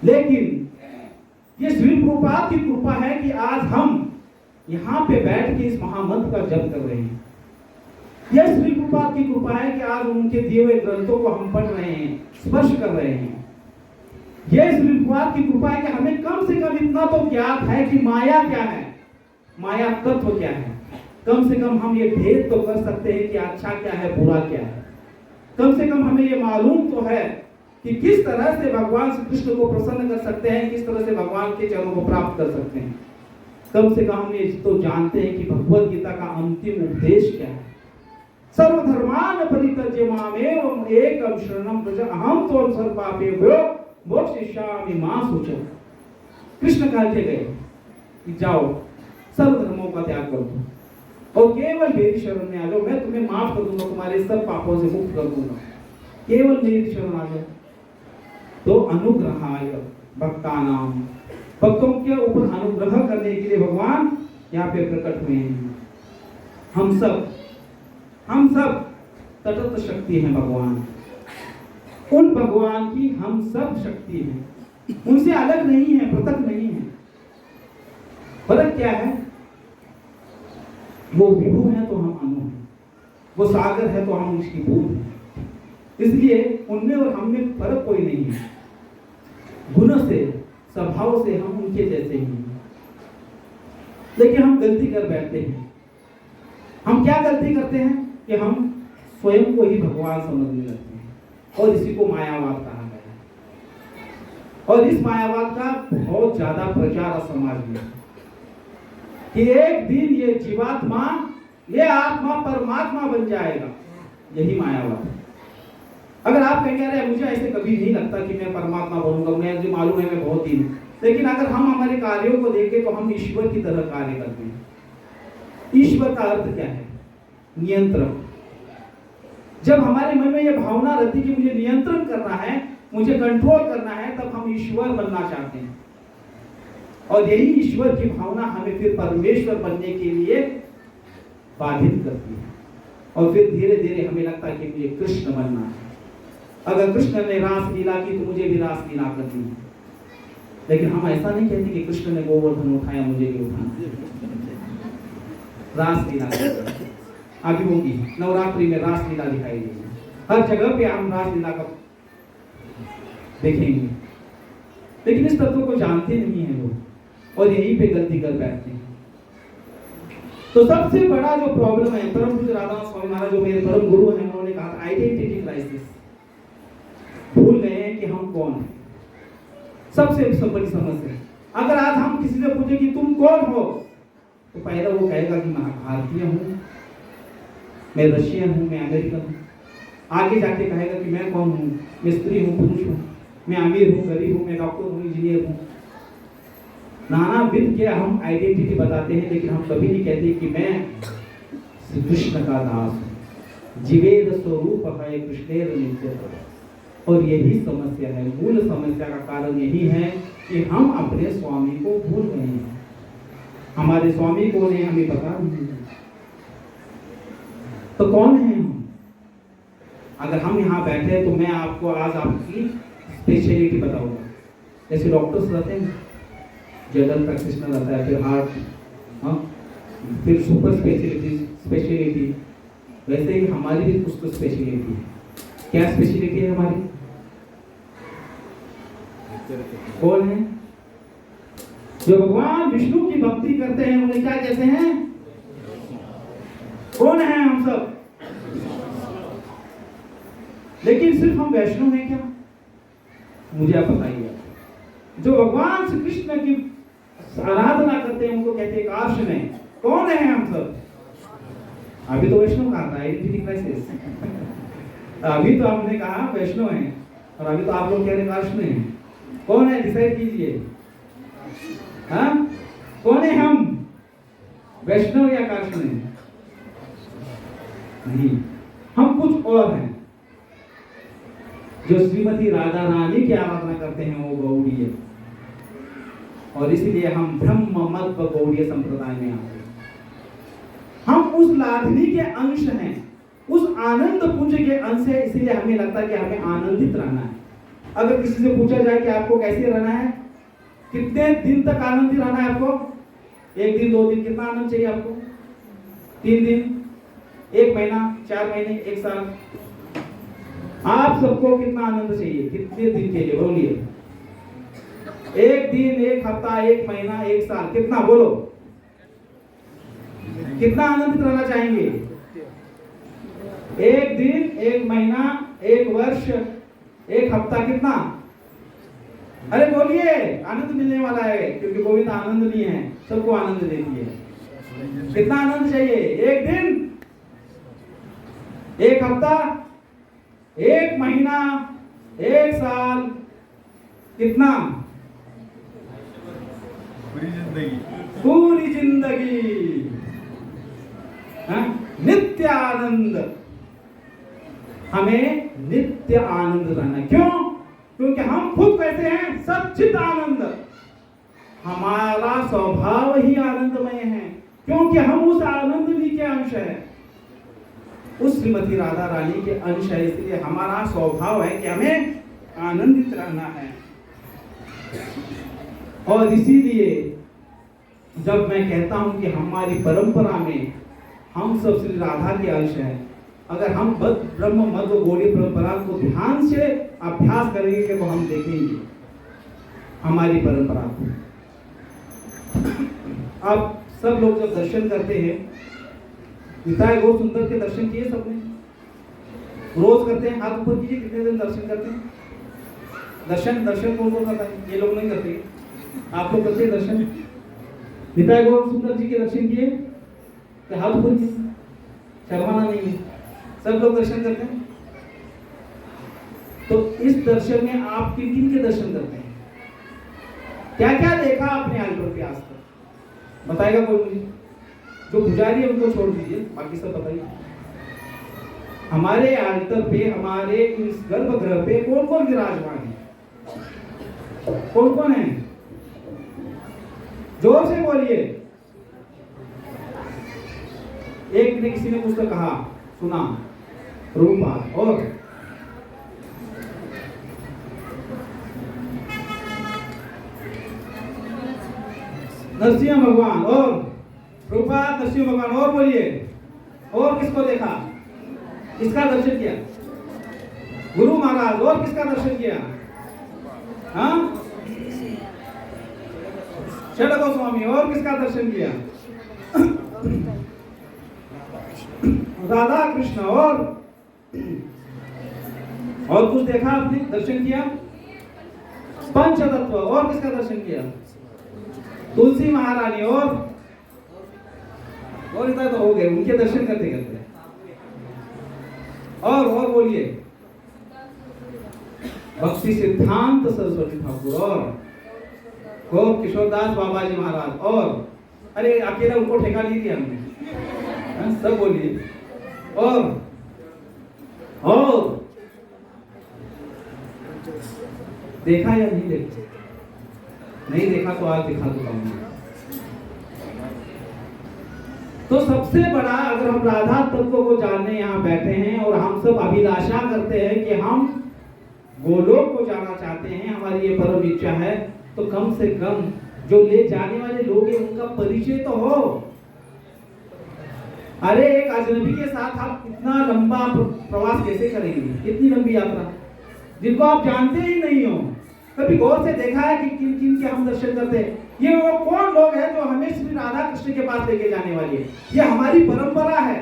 लेकिन ये श्री प्रभुपाद की कृपा है कि आज हम यहाँ पे बैठ के इस महामंत्र का जप कर रहे हैं। यह श्री प्रभुपाद की कृपा है कि आज उनके दिए हुए ग्रंथों को हम पढ़ रहे हैं, स्पर्श कर रहे हैं। यह श्री प्रभुपाद की कृपा है कि हमें कम से कम इतना तो ज्ञात है कि माया क्या है, माया तत्व क्या है। कम से कम हम ये भेद तो कर सकते हैं कि अच्छा क्या है, बुरा क्या है। कम से कम हमें ये मालूम तो है कि किस तरह से भगवान श्री कृष्ण को प्रसन्न कर सकते हैं, किस तरह से भगवान के चरणों को प्राप्त कर सकते हैं। कम से कम हम ये तो जानते हैं कि भगवत गीता का अंतिम उपदेश क्या है। सर्वधर्मान परित्यज्य मामेव एकम शरणं व्रज अहम त्वं सर्वपापेभ्यो मोक्षयिष्यामि मा शुचः। कृष्ण कह के गए कि जाओ सर्वधर्मों का त्याग कर दो और केवल मेरी शरण में आ जाओ, मैं तुम्हें माफ कर दूंगा, तुम्हारे सब पापों से मुक्त कर दूंगा। केवल मेरी शरण आ जाओ। तो अनुग्रहाय भक्तानाम, भक्तों के ऊपर अनुग्रह करने के लिए भगवान यहाँ पे प्रकट हुए हैं। हम सब तटस्थ शक्ति हैं भगवान। उन भगवान की हम सब शक्ति हैं, उनसे अलग नहीं है, पृथक नहीं है। फर्क क्या है? वो विभु है तो हम अनु हैं, वो सागर है तो हम उसकी बूंद हैं। इसलिए उनमें और हम में फर्क कोई नहीं है। गुण से, स्वभाव से हम उनके जैसे ही हैं। लेकिन हम गलती कर बैठते हैं। हम क्या गलती करते हैं कि हम स्वयं को ही भगवान समझने लगते हैं और इसी को मायावाद कहा गया है। और इस मायावाद का बहुत ज्यादा प्रचार समाज में कि एक दिन ये जीवात्मा, ये आत्मा परमात्मा बन जाएगा। यही मायावाद है। अगर आप कहेंगे अरे मुझे ऐसे कभी नहीं लगता कि मैं परमात्मा बनूंगा, मुझे मालूम है मैं बहुत ही हूं, लेकिन अगर हम हमारे कार्यों को देखें तो हम ईश्वर की तरह कार्य करते हैं। ईश्वर का अर्थ क्या है? नियंत्रण। जब हमारे मन में यह भावना रहती है कि मुझे नियंत्रण करना है, मुझे कंट्रोल करना है, तब हम ईश्वर बनना चाहते हैं। और यही ईश्वर की भावना हमें फिर परमेश्वर बनने के लिए बाधित करती है। और फिर धीरे धीरे हमें लगता है कि मुझे कृष्ण बनना है। अगर कृष्ण ने रास लीला की तो मुझे भी रास लीला करनी है। लेकिन हम ऐसा नहीं कहते कि कृष्ण ने गोवर्धन उठाया, मुझे भी उठाना है। रास लीला अभी होगी, नवरात्रि में रास लीला दिखाई देगी, हर जगह पे हम रास लीला का देखेंगे। लेकिन इस तत्व को जानते नहीं है लोग और यहीं पे गलती कर बैठते हैं। तो सबसे बड़ा जो प्रॉब्लम है, परम पूज्य राधा स्वामी महाराज जो मेरे परम गुरु हैं, उन्होंने कहा आइडेंटिटी क्राइसिस। भूल गए हैं कि हम कौन हैं। सबसे बड़ी समस्या। अगर आज हम किसी से पूछे कि तुम कौन हो, तो पहले वो कहेगा कि मैं भारतीय हूँ, मैं रशियन हूँ, मैं अमेरिकन हूँ। आगे जाके कहेगा कि मैं कौन हूँ, मैं स्त्री हूँ, पुरुष हूँ, मैं अमीर हूँ, गरीब हूँ, मैं डॉक्टर हूँ, इंजीनियर हूँ। नाना विध के हम आइडेंटिटी बताते हैं, लेकिन हम कभी नहीं कहते कि मैं श्री कृष्ण का दास हूँ। जीवेद स्वरूप है कृष्णेर नित्य। और यही समस्या है, मूल समस्या का कारण यही है कि हम अपने स्वामी को भूल गए हैं। हमारे स्वामी कौन है हमें पता नहीं है। तो कौन है हम? अगर हम यहाँ बैठे हैं तो मैं आपको आज आपकी स्पेशलिटी बताऊंगा। जैसे डॉक्टर्स रहते हैं, जनरल प्रैक्टिशनर रहता है, फिर हार्ट, हाँ, फिर सुपर स्पेशलिटी, वैसे ही हमारी भी कुछ तो स्पेशलिटी है। क्या स्पेशलिटी है हमारी? कौन है? जो भगवान विष्णु की भक्ति करते हैं उन्हें क्या कहते हैं? कौन है हम सब? लेकिन सिर्फ हम वैष्णव हैं क्या? मुझे आप बताइए। जो भगवान श्री कृष्ण की आराधना करते हैं उनको कहते हैं कार्ष में। कौन है हम सब? अभी तो वैष्णव कहा था, अभी तो हमने कहा वैष्णव है, और अभी तो आप लोग कह रहे कार्ष में है। कौन है? डिसाइड कीजिए। हाँ, कौन है हम? वैष्णव या कार्ष में? नहीं, हम कुछ और हैं। जो श्रीमती राधा रानी की आराधना करते हैं वो गौड़ीय, और इसलिए हम ब्रह्म मत व गौड़ीय संप्रदाय में आते हैं। हम उस लाडली के अंश हैं, उस आनंद पुंज के अंश है, इसलिए हमें लगता है कि हमें आनंदित रहना है। अगर किसी से पूछा जाए कि आपको कैसे रहना है, कितने दिन तक आनंदित रहना है आपको? 1 दिन 2 दिन? कितना आनंद चाहिए आपको? 3 दिन, 1 महीना, 4 महीने, 1 साल? आप सबको कितना आनंद चाहिए? कितने दिन के लिए बोलिए? 1 दिन, 1 हफ्ता, 1 महीना, 1 साल? कितना बोलो? कितना आनंदित रहना चाहेंगे? 1 दिन, 1 महीना, 1 वर्ष, 1 हफ्ता? कितना? अरे बोलिए, आनंद मिलने वाला है, क्योंकि गोविंद आनंद नहीं है, सबको आनंद देती है। कितना आनंद चाहिए? 1 दिन, 1 हफ्ता, 1 महीना, 1 साल? कितना? पूरी जिंदगी। पूरी जिंदगी। नित्य आनंद। हमें नित्य आनंद रहना। क्यों? क्योंकि हम खुद कैसे हैं? सच्चित आनंद। हमारा स्वभाव ही आनंदमय है, क्योंकि हम उस आनंदमय के अंश है, उस श्रीमती राधा रानी के अंश है। इसलिए हमारा स्वभाव है कि हमें आनंदित रहना है। और इसीलिए जब मैं कहता हूं कि हमारी परंपरा में हम सब श्री राधा के अंश हैं, अगर हम ब्रह्म मध्य गौड़ीय परंपरा को ध्यान से अभ्यास करेंगे तो हम देखेंगे हमारी परंपरा को। अब सब लोग जब दर्शन करते हैं, निताय गौर सुंदर के दर्शन किए सबने? रोज करते हैं? हाथ ऊपर कीजिए, कितने दिन दर्शन करते हैं? दर्शन कौन कौन करता है? ये लोग नहीं करते, आप लोग करते हैं दर्शन? निताय गौर सुंदर जी के दर्शन किए तो हाथ ऊपर कीजिए, शर्माना नहीं है, सब लोग दर्शन करते हैं। तो इस दर्शन में आप किन किन के दर्शन करते हैं? क्या क्या देखा आपने अल्टर पे आज तक? बताएगा कोई मुझे? जो पुजारी है उनको छोड़ दीजिए, बाकी सब बताइए। हमारे अल्टर पे, हमारे इस गर्भगृह पे कौन कौन विराजमान है? कौन कौन है? जोर से बोलिए। एक ने किसी ने मुझसे कहा, सुना, रूपा और नरसिंह भगवान और रूपा नरसिंह भगवान। और बोलिए, और किसको देखा? किसका दर्शन किया? गुरु महाराज। और किसका दर्शन किया? हाँ, षड गोस्वामी। और किसका दर्शन किया? राधा कृष्ण। और कुछ देखा आपने? दर्शन किया? पंचतत्व। और किसका दर्शन किया? तुलसी महारानी। और इतना तो हो गए, उनके दर्शन करते करते। और बोलिए, भक्ति सिद्धांत सरस्वती ठाकुर और किशोरदास बाबा जी महाराज। और अरे अकेला उनको ठेका नहीं दिया हमने, सब बोलिए। और देखा या नहीं देखा? नहीं देखा तो आज दिखा दूंगा। तो सबसे बड़ा, अगर हम राधा तत्व को जानने यहाँ बैठे हैं और हम सब अभिलाषा करते हैं कि हम गोलोक को जाना चाहते हैं, हमारी ये परम इच्छा है, तो कम से कम जो ले जाने वाले लोग हैं उनका परिचय तो हो। अरे एक अजनबी के साथ आप इतना लंबा प्रवास कैसे करेंगे, इतनी लंबी यात्रा जिनको आप जानते ही नहीं हो। कभी गौर से देखा है कि किन किन के हम दर्शन करते हैं? ये वो कौन लोग हैं जो हमें श्री राधा कृष्ण के पास लेके जाने वाले हैं? ये हमारी परंपरा है।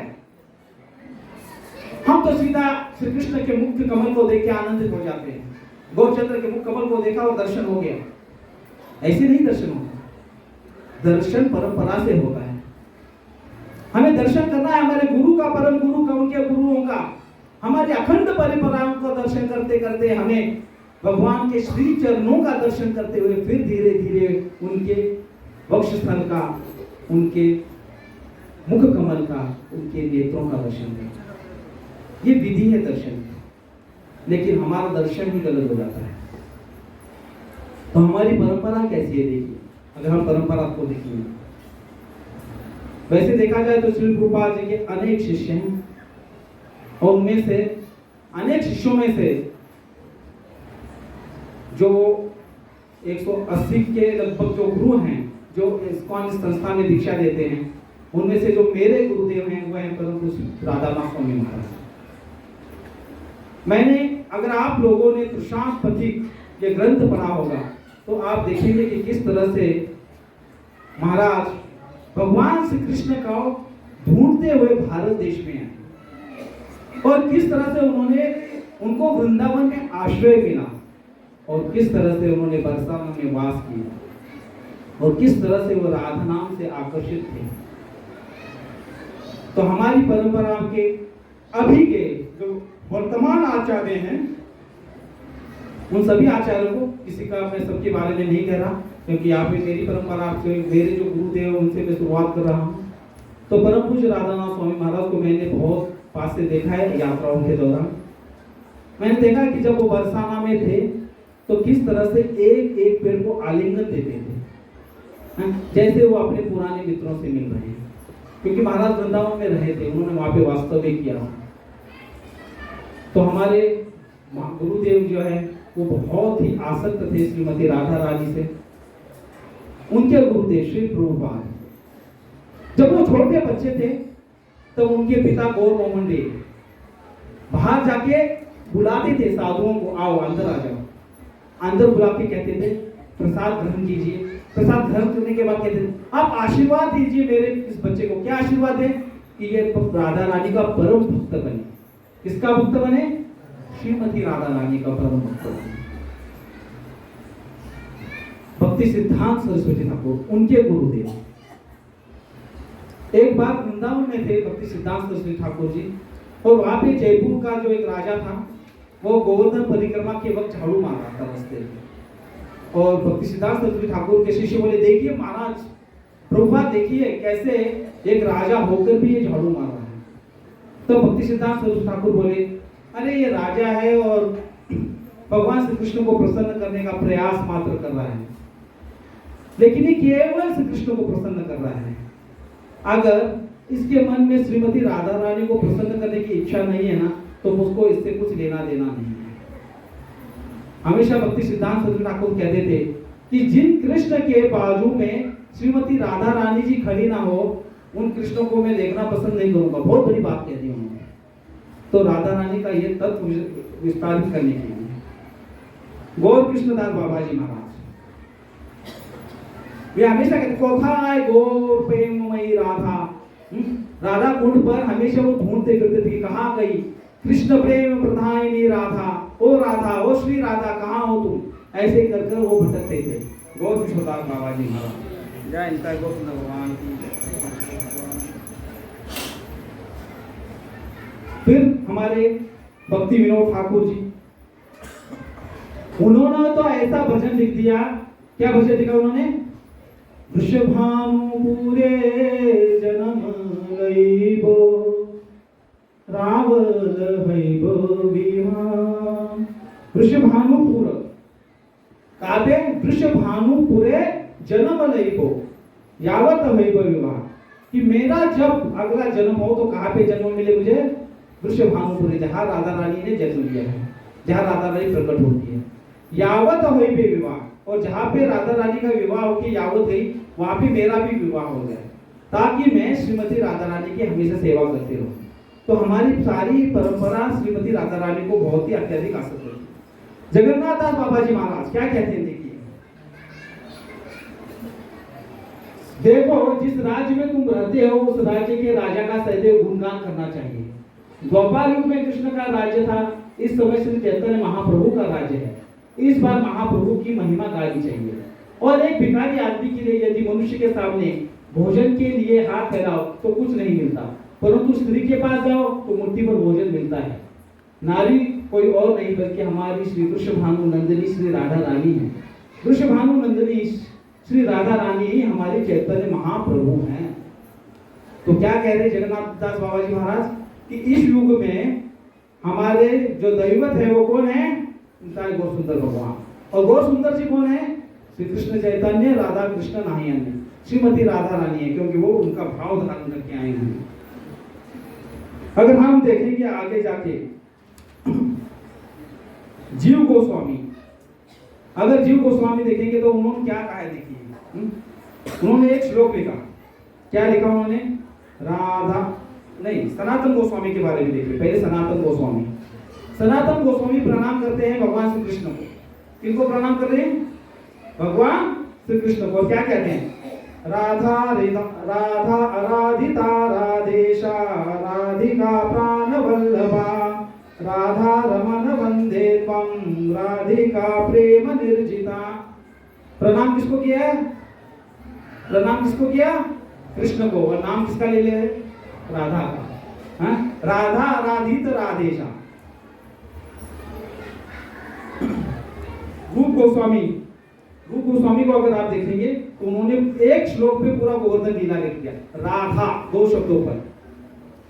हम तो सीधा श्री कृष्ण के मुख कमल को देख के आनंदित हो जाते हैं। गौरचंद्र के मुख कमल को देखा और दर्शन हो गया, ऐसे नहीं दर्शन होता। दर्शन परंपरा से होता है। हमें दर्शन करना है हमारे गुरु का, परम गुरु का, उनके गुरुओं का। हमारी अखंड परंपराओं का दर्शन करते करते हमें भगवान के श्री चरणों का दर्शन करते हुए फिर धीरे धीरे उनके वक्षस्थल का, उनके मुख कमल का, उनके नेत्रों का दर्शन करना। ये विधि है दर्शन की। लेकिन हमारा दर्शन ही गलत हो जाता है। तो हमारी परंपरा कैसी है देखिए, अगर हम परंपरा को देखेंगे। वैसे देखा जाए तो श्री प्रभुपाद जी के अनेक शिष्य हैं और उनमें से अनेक शिष्यों में से जो 180 के लगभग जो गुरु हैं जो इस्कॉन संस्था में दीक्षा देते हैं, उनमें से जो मेरे गुरुदेव हैं वो हैं परम पूज्य राधानाथ स्वामी महाराज। मैंने, अगर आप लोगों ने प्रशांत पथिक ये ग्रंथ पढ़ा होगा तो आप देखेंगे कि किस तरह से महाराज भगवान श्री कृष्ण को ढूंढते हुए भारत देश में आए और किस तरह से उनको वृंदावन में आश्रय मिला और किस तरह से उन्होंने बरसाना में वास किया और किस तरह से वो राधा नाम से आकर्षित थे। तो हमारी परंपरा के अभी के जो वर्तमान आचार्य हैं, उन सभी आचार्यों को, किसी का मैं सबके बारे में नहीं कह रहा क्योंकि यहाँ पे मेरी परंपरा से मेरे जो गुरुदेव उनसे मैं शुरुआत कर रहा हूँ। तो परम पूज्य राधानाथ स्वामी महाराज को मैंने बहुत पास से देखा है यात्राओं के दौरान। मैंने देखा कि जब वो बरसाना में थे तो किस तरह से एक एक पेड़ को आलिंगन देते थे, जैसे वो अपने पुराने मित्रों से मिल रहे हैं, क्योंकि महाराज वृंदावन में रहे थे, उन्होंने वहां पे वास्तव्य किया। तो हमारे गुरुदेव जो है वो बहुत ही आसक्त थे श्रीमती राधा रानी से। उनके गुरुदेव श्री प्रभुपाद, जब वो छोटे बच्चे थे तब उनके पिता गौर मोहन देव बाहर जाके बुलाते थे साधुओं को, आओ अंदर आ जाओ। अंदर बुला के कहते थे प्रसाद ग्रहण कीजिए। प्रसाद ग्रहण करने के बाद कहते थे आप आशीर्वाद दीजिए मेरे इस बच्चे को। क्या आशीर्वाद दें? कि ये राधा रानी का परम भक्त बने। किसका भक्त बने? श्रीमती राधा रानी का परम भक्त बने। भक्ति सिद्धांत सरस्वती ठाकुर उनके गुरुदेव एक बार वृंदावन में थे भक्ति सिद्धांत सरस्वती ठाकुर जी, और वहां पे जयपुर का जो एक राजा था वो गोवर्धन परिक्रमा के वक्त झाड़ू मार रहा था रास्ते में। और भक्ति सिद्धांत सरस्वती ठाकुर के शिष्य बोले, देखिए महाराज, प्रभुपाद देखिए कैसे एक राजा होकर भी ये झाड़ू मार रहा है। तो भक्ति सिद्धांत सरस्वती ठाकुर बोले, अरे ये राजा है और भगवान श्री कृष्ण को प्रसन्न करने का प्रयास मात्र कर रहा है, लेकिन ये केवल श्री कृष्ण को प्रसन्न कर रहा है। अगर इसके मन में श्रीमती राधा रानी को प्रसन्न करने की इच्छा नहीं है ना, तो उसको इससे कुछ लेना देना नहीं है। हमेशा भक्ति सिद्धांत सरस्वती ठाकुर कहते थे कि जिन कृष्ण के बाजू में श्रीमती राधा रानी जी खड़ी ना हो, उन कृष्णों को मैं देखना पसंद नहीं करूंगा। बहुत बड़ी बात कह दी उन्होंने। तो राधा रानी का ये तत्व विस्तारित करने के लिए गौर कृष्णदास बाबा जी महाराज वे हमेशा कहते, कोथाय गौर प्रेममयी राधा। राधा कुंड पर हमेशा वो ढूंढते फिरते थे कि कहाँ गई कृष्ण प्रेम प्रधायिनी राधा, ओ राधा, ओ श्री राधा, कहाँ हो तुम? ऐसे कर कर वो भटकते थे। गौर कृष्णदास बाबा जी महाराज जय इनका गोविंद भगवान की। फिर हमारे भक्ति विनोद ठाकुर जी, उन्होंने तो ऐसा भजन लिख दिया। क्या भजन लिखा उन्होंने? वृषभानुपुरे जन्म लइबो, रावल हइबो विमान। वृषभानुपुर कहते वृषभानुपुरे जन्म लइबो, यावत हइबो विमान। कि मेरा जब अगला जन्म हो तो कहाँ पे जन्म मिले मुझे? वृषभानुपुरी, जहाँ राधा रानी ने जन्म लिया है, जहाँ राधा रानी प्रकट होती है। यावत हुई पे विवाह, और जहाँ पे राधा रानी का विवाह होके यावत गई, वहाँ पे मेरा भी विवाह हो जाए, ताकि मैं श्रीमती राधा रानी की हमेशा सेवा करते रहूं। तो हमारी सारी परंपरा श्रीमती राधा रानी को बहुत ही अत्यधिक आसक्त है। जगन्नाथ दास बाबा जी महाराज क्या कहते हैं? देखो, जिस राज्य में तुम रहते हो उस राज्य के राजा का सदैव गुणगान करना चाहिए। द्वापर युग में कृष्ण का राज्य था, इस समय श्री चैतन्य महाप्रभु का राज्य है। इस बार महाप्रभु की महिमा गानी चाहिए। और एक भिखारी आदमी के लिए यदि मनुष्य के सामने भोजन के लिए हाथ फैलाओ तो कुछ नहीं मिलता, परंतु स्त्री के पास जाओ तो मुट्ठी पर भोजन मिलता है। नारी कोई और नहीं बल्कि हमारी श्री वृषभानु नंदिनी श्री राधा रानी है। वृषभानु नंदिनी श्री राधा रानी ही हमारे चैतन्य महाप्रभु हैं। तो क्या कह रहे जगन्नाथ दास बाबा जी महाराज कि इस युग में हमारे जो दैवत है वो कौन है? गौर सुंदर भगवान। और गौर सुंदर जी कौन है? श्री कृष्ण चैतन्य, राधा कृष्ण नहीं है, श्रीमती राधा रानी है, क्योंकि वो उनका भाव धारण करके आए हैं। अगर हम देखेंगे आगे जाके जीव गोस्वामी, अगर जीव गोस्वामी देखेंगे तो उन्होंने क्या कहा है? देखिए, उन्होंने एक श्लोक लिखा। क्या लिखा उन्होंने? राधा नहीं, सनातन गोस्वामी के बारे में देखिए। पहले सनातन गोस्वामी, सनातन गोस्वामी प्रणाम करते हैं भगवान श्री कृष्ण को। किनको प्रणाम कर रहे हैं? भगवान श्री कृष्ण को। क्या कहते हैं? राधा राधा आराधिता राधेशा, राधिका प्राण वल्लभा, राधा रमन वंदे त्वं, राधिका प्रेम निर्जिता। प्रणाम किसको किया है? प्रणाम किसको किया? कृष्ण को। और नाम किसका ले ले? राधा का। राधा आराधित राधेशा। रूप गोस्वामी, रूप गोस्वामी को अगर आप देखेंगे तो उन्होंने एक श्लोक पे पूरा गोवर्धन लीला लिख दिया। राधा दो शब्दों पर,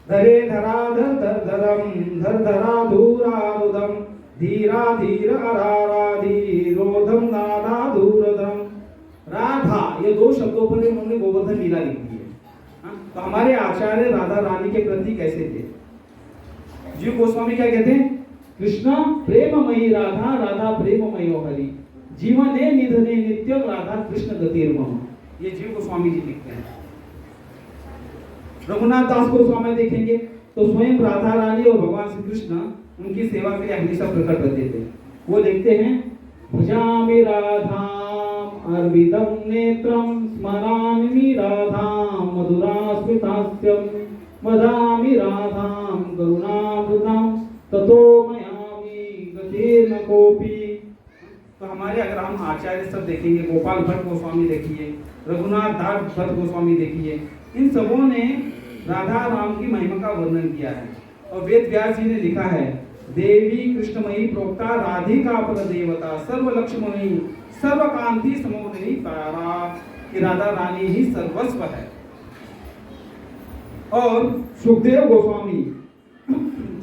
धरे धरा धर धर धरम, धर धरा धूरा रुदम, धीरा धीर अराराधी, रोधम नादा धूरधम। राधा, ये दो शब्दों पर उन्होंने गोवर्धन लीला लिख दी है। तो हमारे आचार्य राधा रानी के प्रति कैसे थे? जीव गोस्वामी क्या कहते हैं? कृष्ण प्रेममयी राधा, राधा प्रेममयो हरि, जीवने निधने नित्यम राधा कृष्ण गतिर्मम। ये जीव गोस्वामी जी लिखते हैं। रघुनाथ दास गोस्वामी देखेंगे तो स्वयं राधा रानी और भगवान श्री कृष्ण उनकी सेवा के लिए हमेशा प्रकट रहते थे। वो लिखते हैं, भुजामि राधाम अर्विदम नेत्रम, स्मरामि राधाम मधुरास्मितास्यम, वदामि राधाम करुणामृतम, ततो मयामि गतिर्न कोपि। तो हमारे अगर हम आचार्य सब देखेंगे, गोपाल भट्ट गोस्वामी देखिए, रघुनाथ दास भट्ट गोस्वामी देखिए, इन सबों ने राधा राम की महिमा का वर्णन किया है। और वेद व्यास जी ने लिखा है, देवी कृष्णमयी प्रोक्ता राधिका पर देवता, सर्व लक्ष्मणी सर्व कांति समोदनी तारा, कि राधा रानी ही सर्वस्व है। और सुखदेव गोस्वामी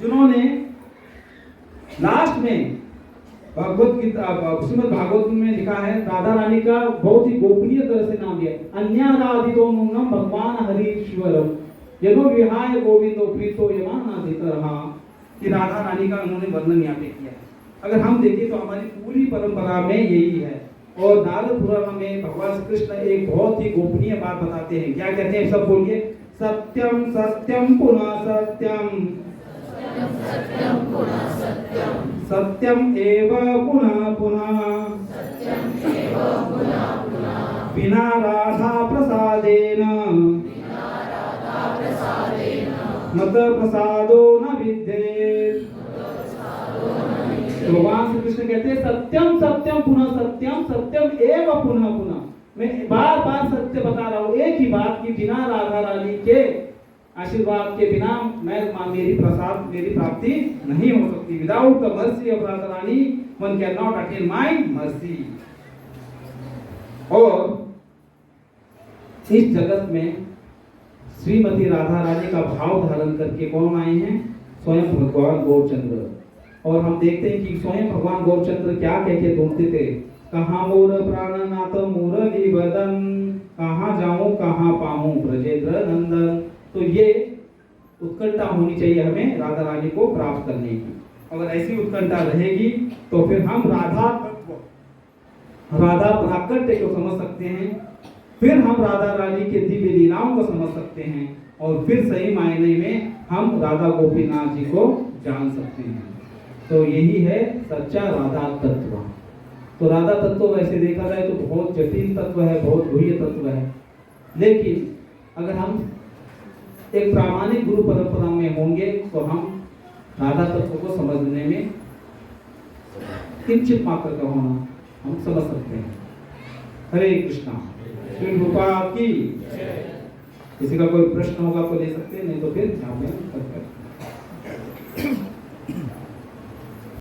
जिन्होंने लास्ट में भगवत गीता श्रीमद् भागवत में लिखा है, राधा रानी का बहुत ही गोपनीय तरह से नाम दिया, अन्याराधितो नूनम भगवान हरीश्वरम, यदो विहाय गोविंदो प्रीतो यमानाधितरहा, कि राधा रानी का उन्होंने वर्णन यहाँ पे किया है। अगर हम देखें तो हमारी पूरी परंपरा में यही है। और नारद पुराण में भगवान श्री कृष्ण एक बहुत ही गोपनीय बात बताते हैं। क्या कहते हैं? सब बोलिए, सत्यम सत्यम पुनः सत्यम, सत्यम एव पुनः पुनः, बिना राधा प्रसादेन मत प्रसादो न विद्येत। भगवान श्री कृष्ण कहते हैं, सत्यम सत्यम पुनः सत्यम, सत्यम एव पुनः पुनः। मैं बार बार सत्य बता रहा हूँ, एक ही बात की बिना राधा रानी के आशीर्वाद के बिना मेरी प्राप्ति नहीं हो सकती। Without the mercy of Radha Rani one can not attain my mercy. और इस जगत में श्रीमती राधा रानी का भाव धारण करके कौन आए हैं? स्वयं भगवान गौरचंद्र। और हम देखते हैं कि स्वयं भगवान गौरचंद्र क्या कह के ढूंढते थे, कहाँ मोर प्राणनाथ मुरली बदन, कहाँ जाऊं कहाँ पाऊं ब्रजेंद्र नंदन। तो ये उत्कंठा होनी चाहिए हमें राधा रानी को प्राप्त करने की। अगर ऐसी उत्कंठा रहेगी तो फिर हम राधा प्राकट्य को समझ सकते हैं, फिर हम राधा रानी के दिव्य लीलाओं को समझ सकते हैं, और फिर सही मायने में हम राधा गोपीनाथ जी को जान सकते हैं। तो यही है सच्चा राधा तत्व। तो राधा तत्व वैसे देखा जाए तो बहुत जटिल तत्व है, बहुत गुह्य तत्व है, लेकिन अगर हम एक प्रामाणिक गुरु परंपरा में होंगे तो हम राधा तत्व को समझने में किंचित मात्र का होना हम समझ सकते हैं। हरे कृष्णा। श्री रूपा की। किसी का कोई प्रश्न होगा तो ले सकते हैं, नहीं तो फिर यहाँ पे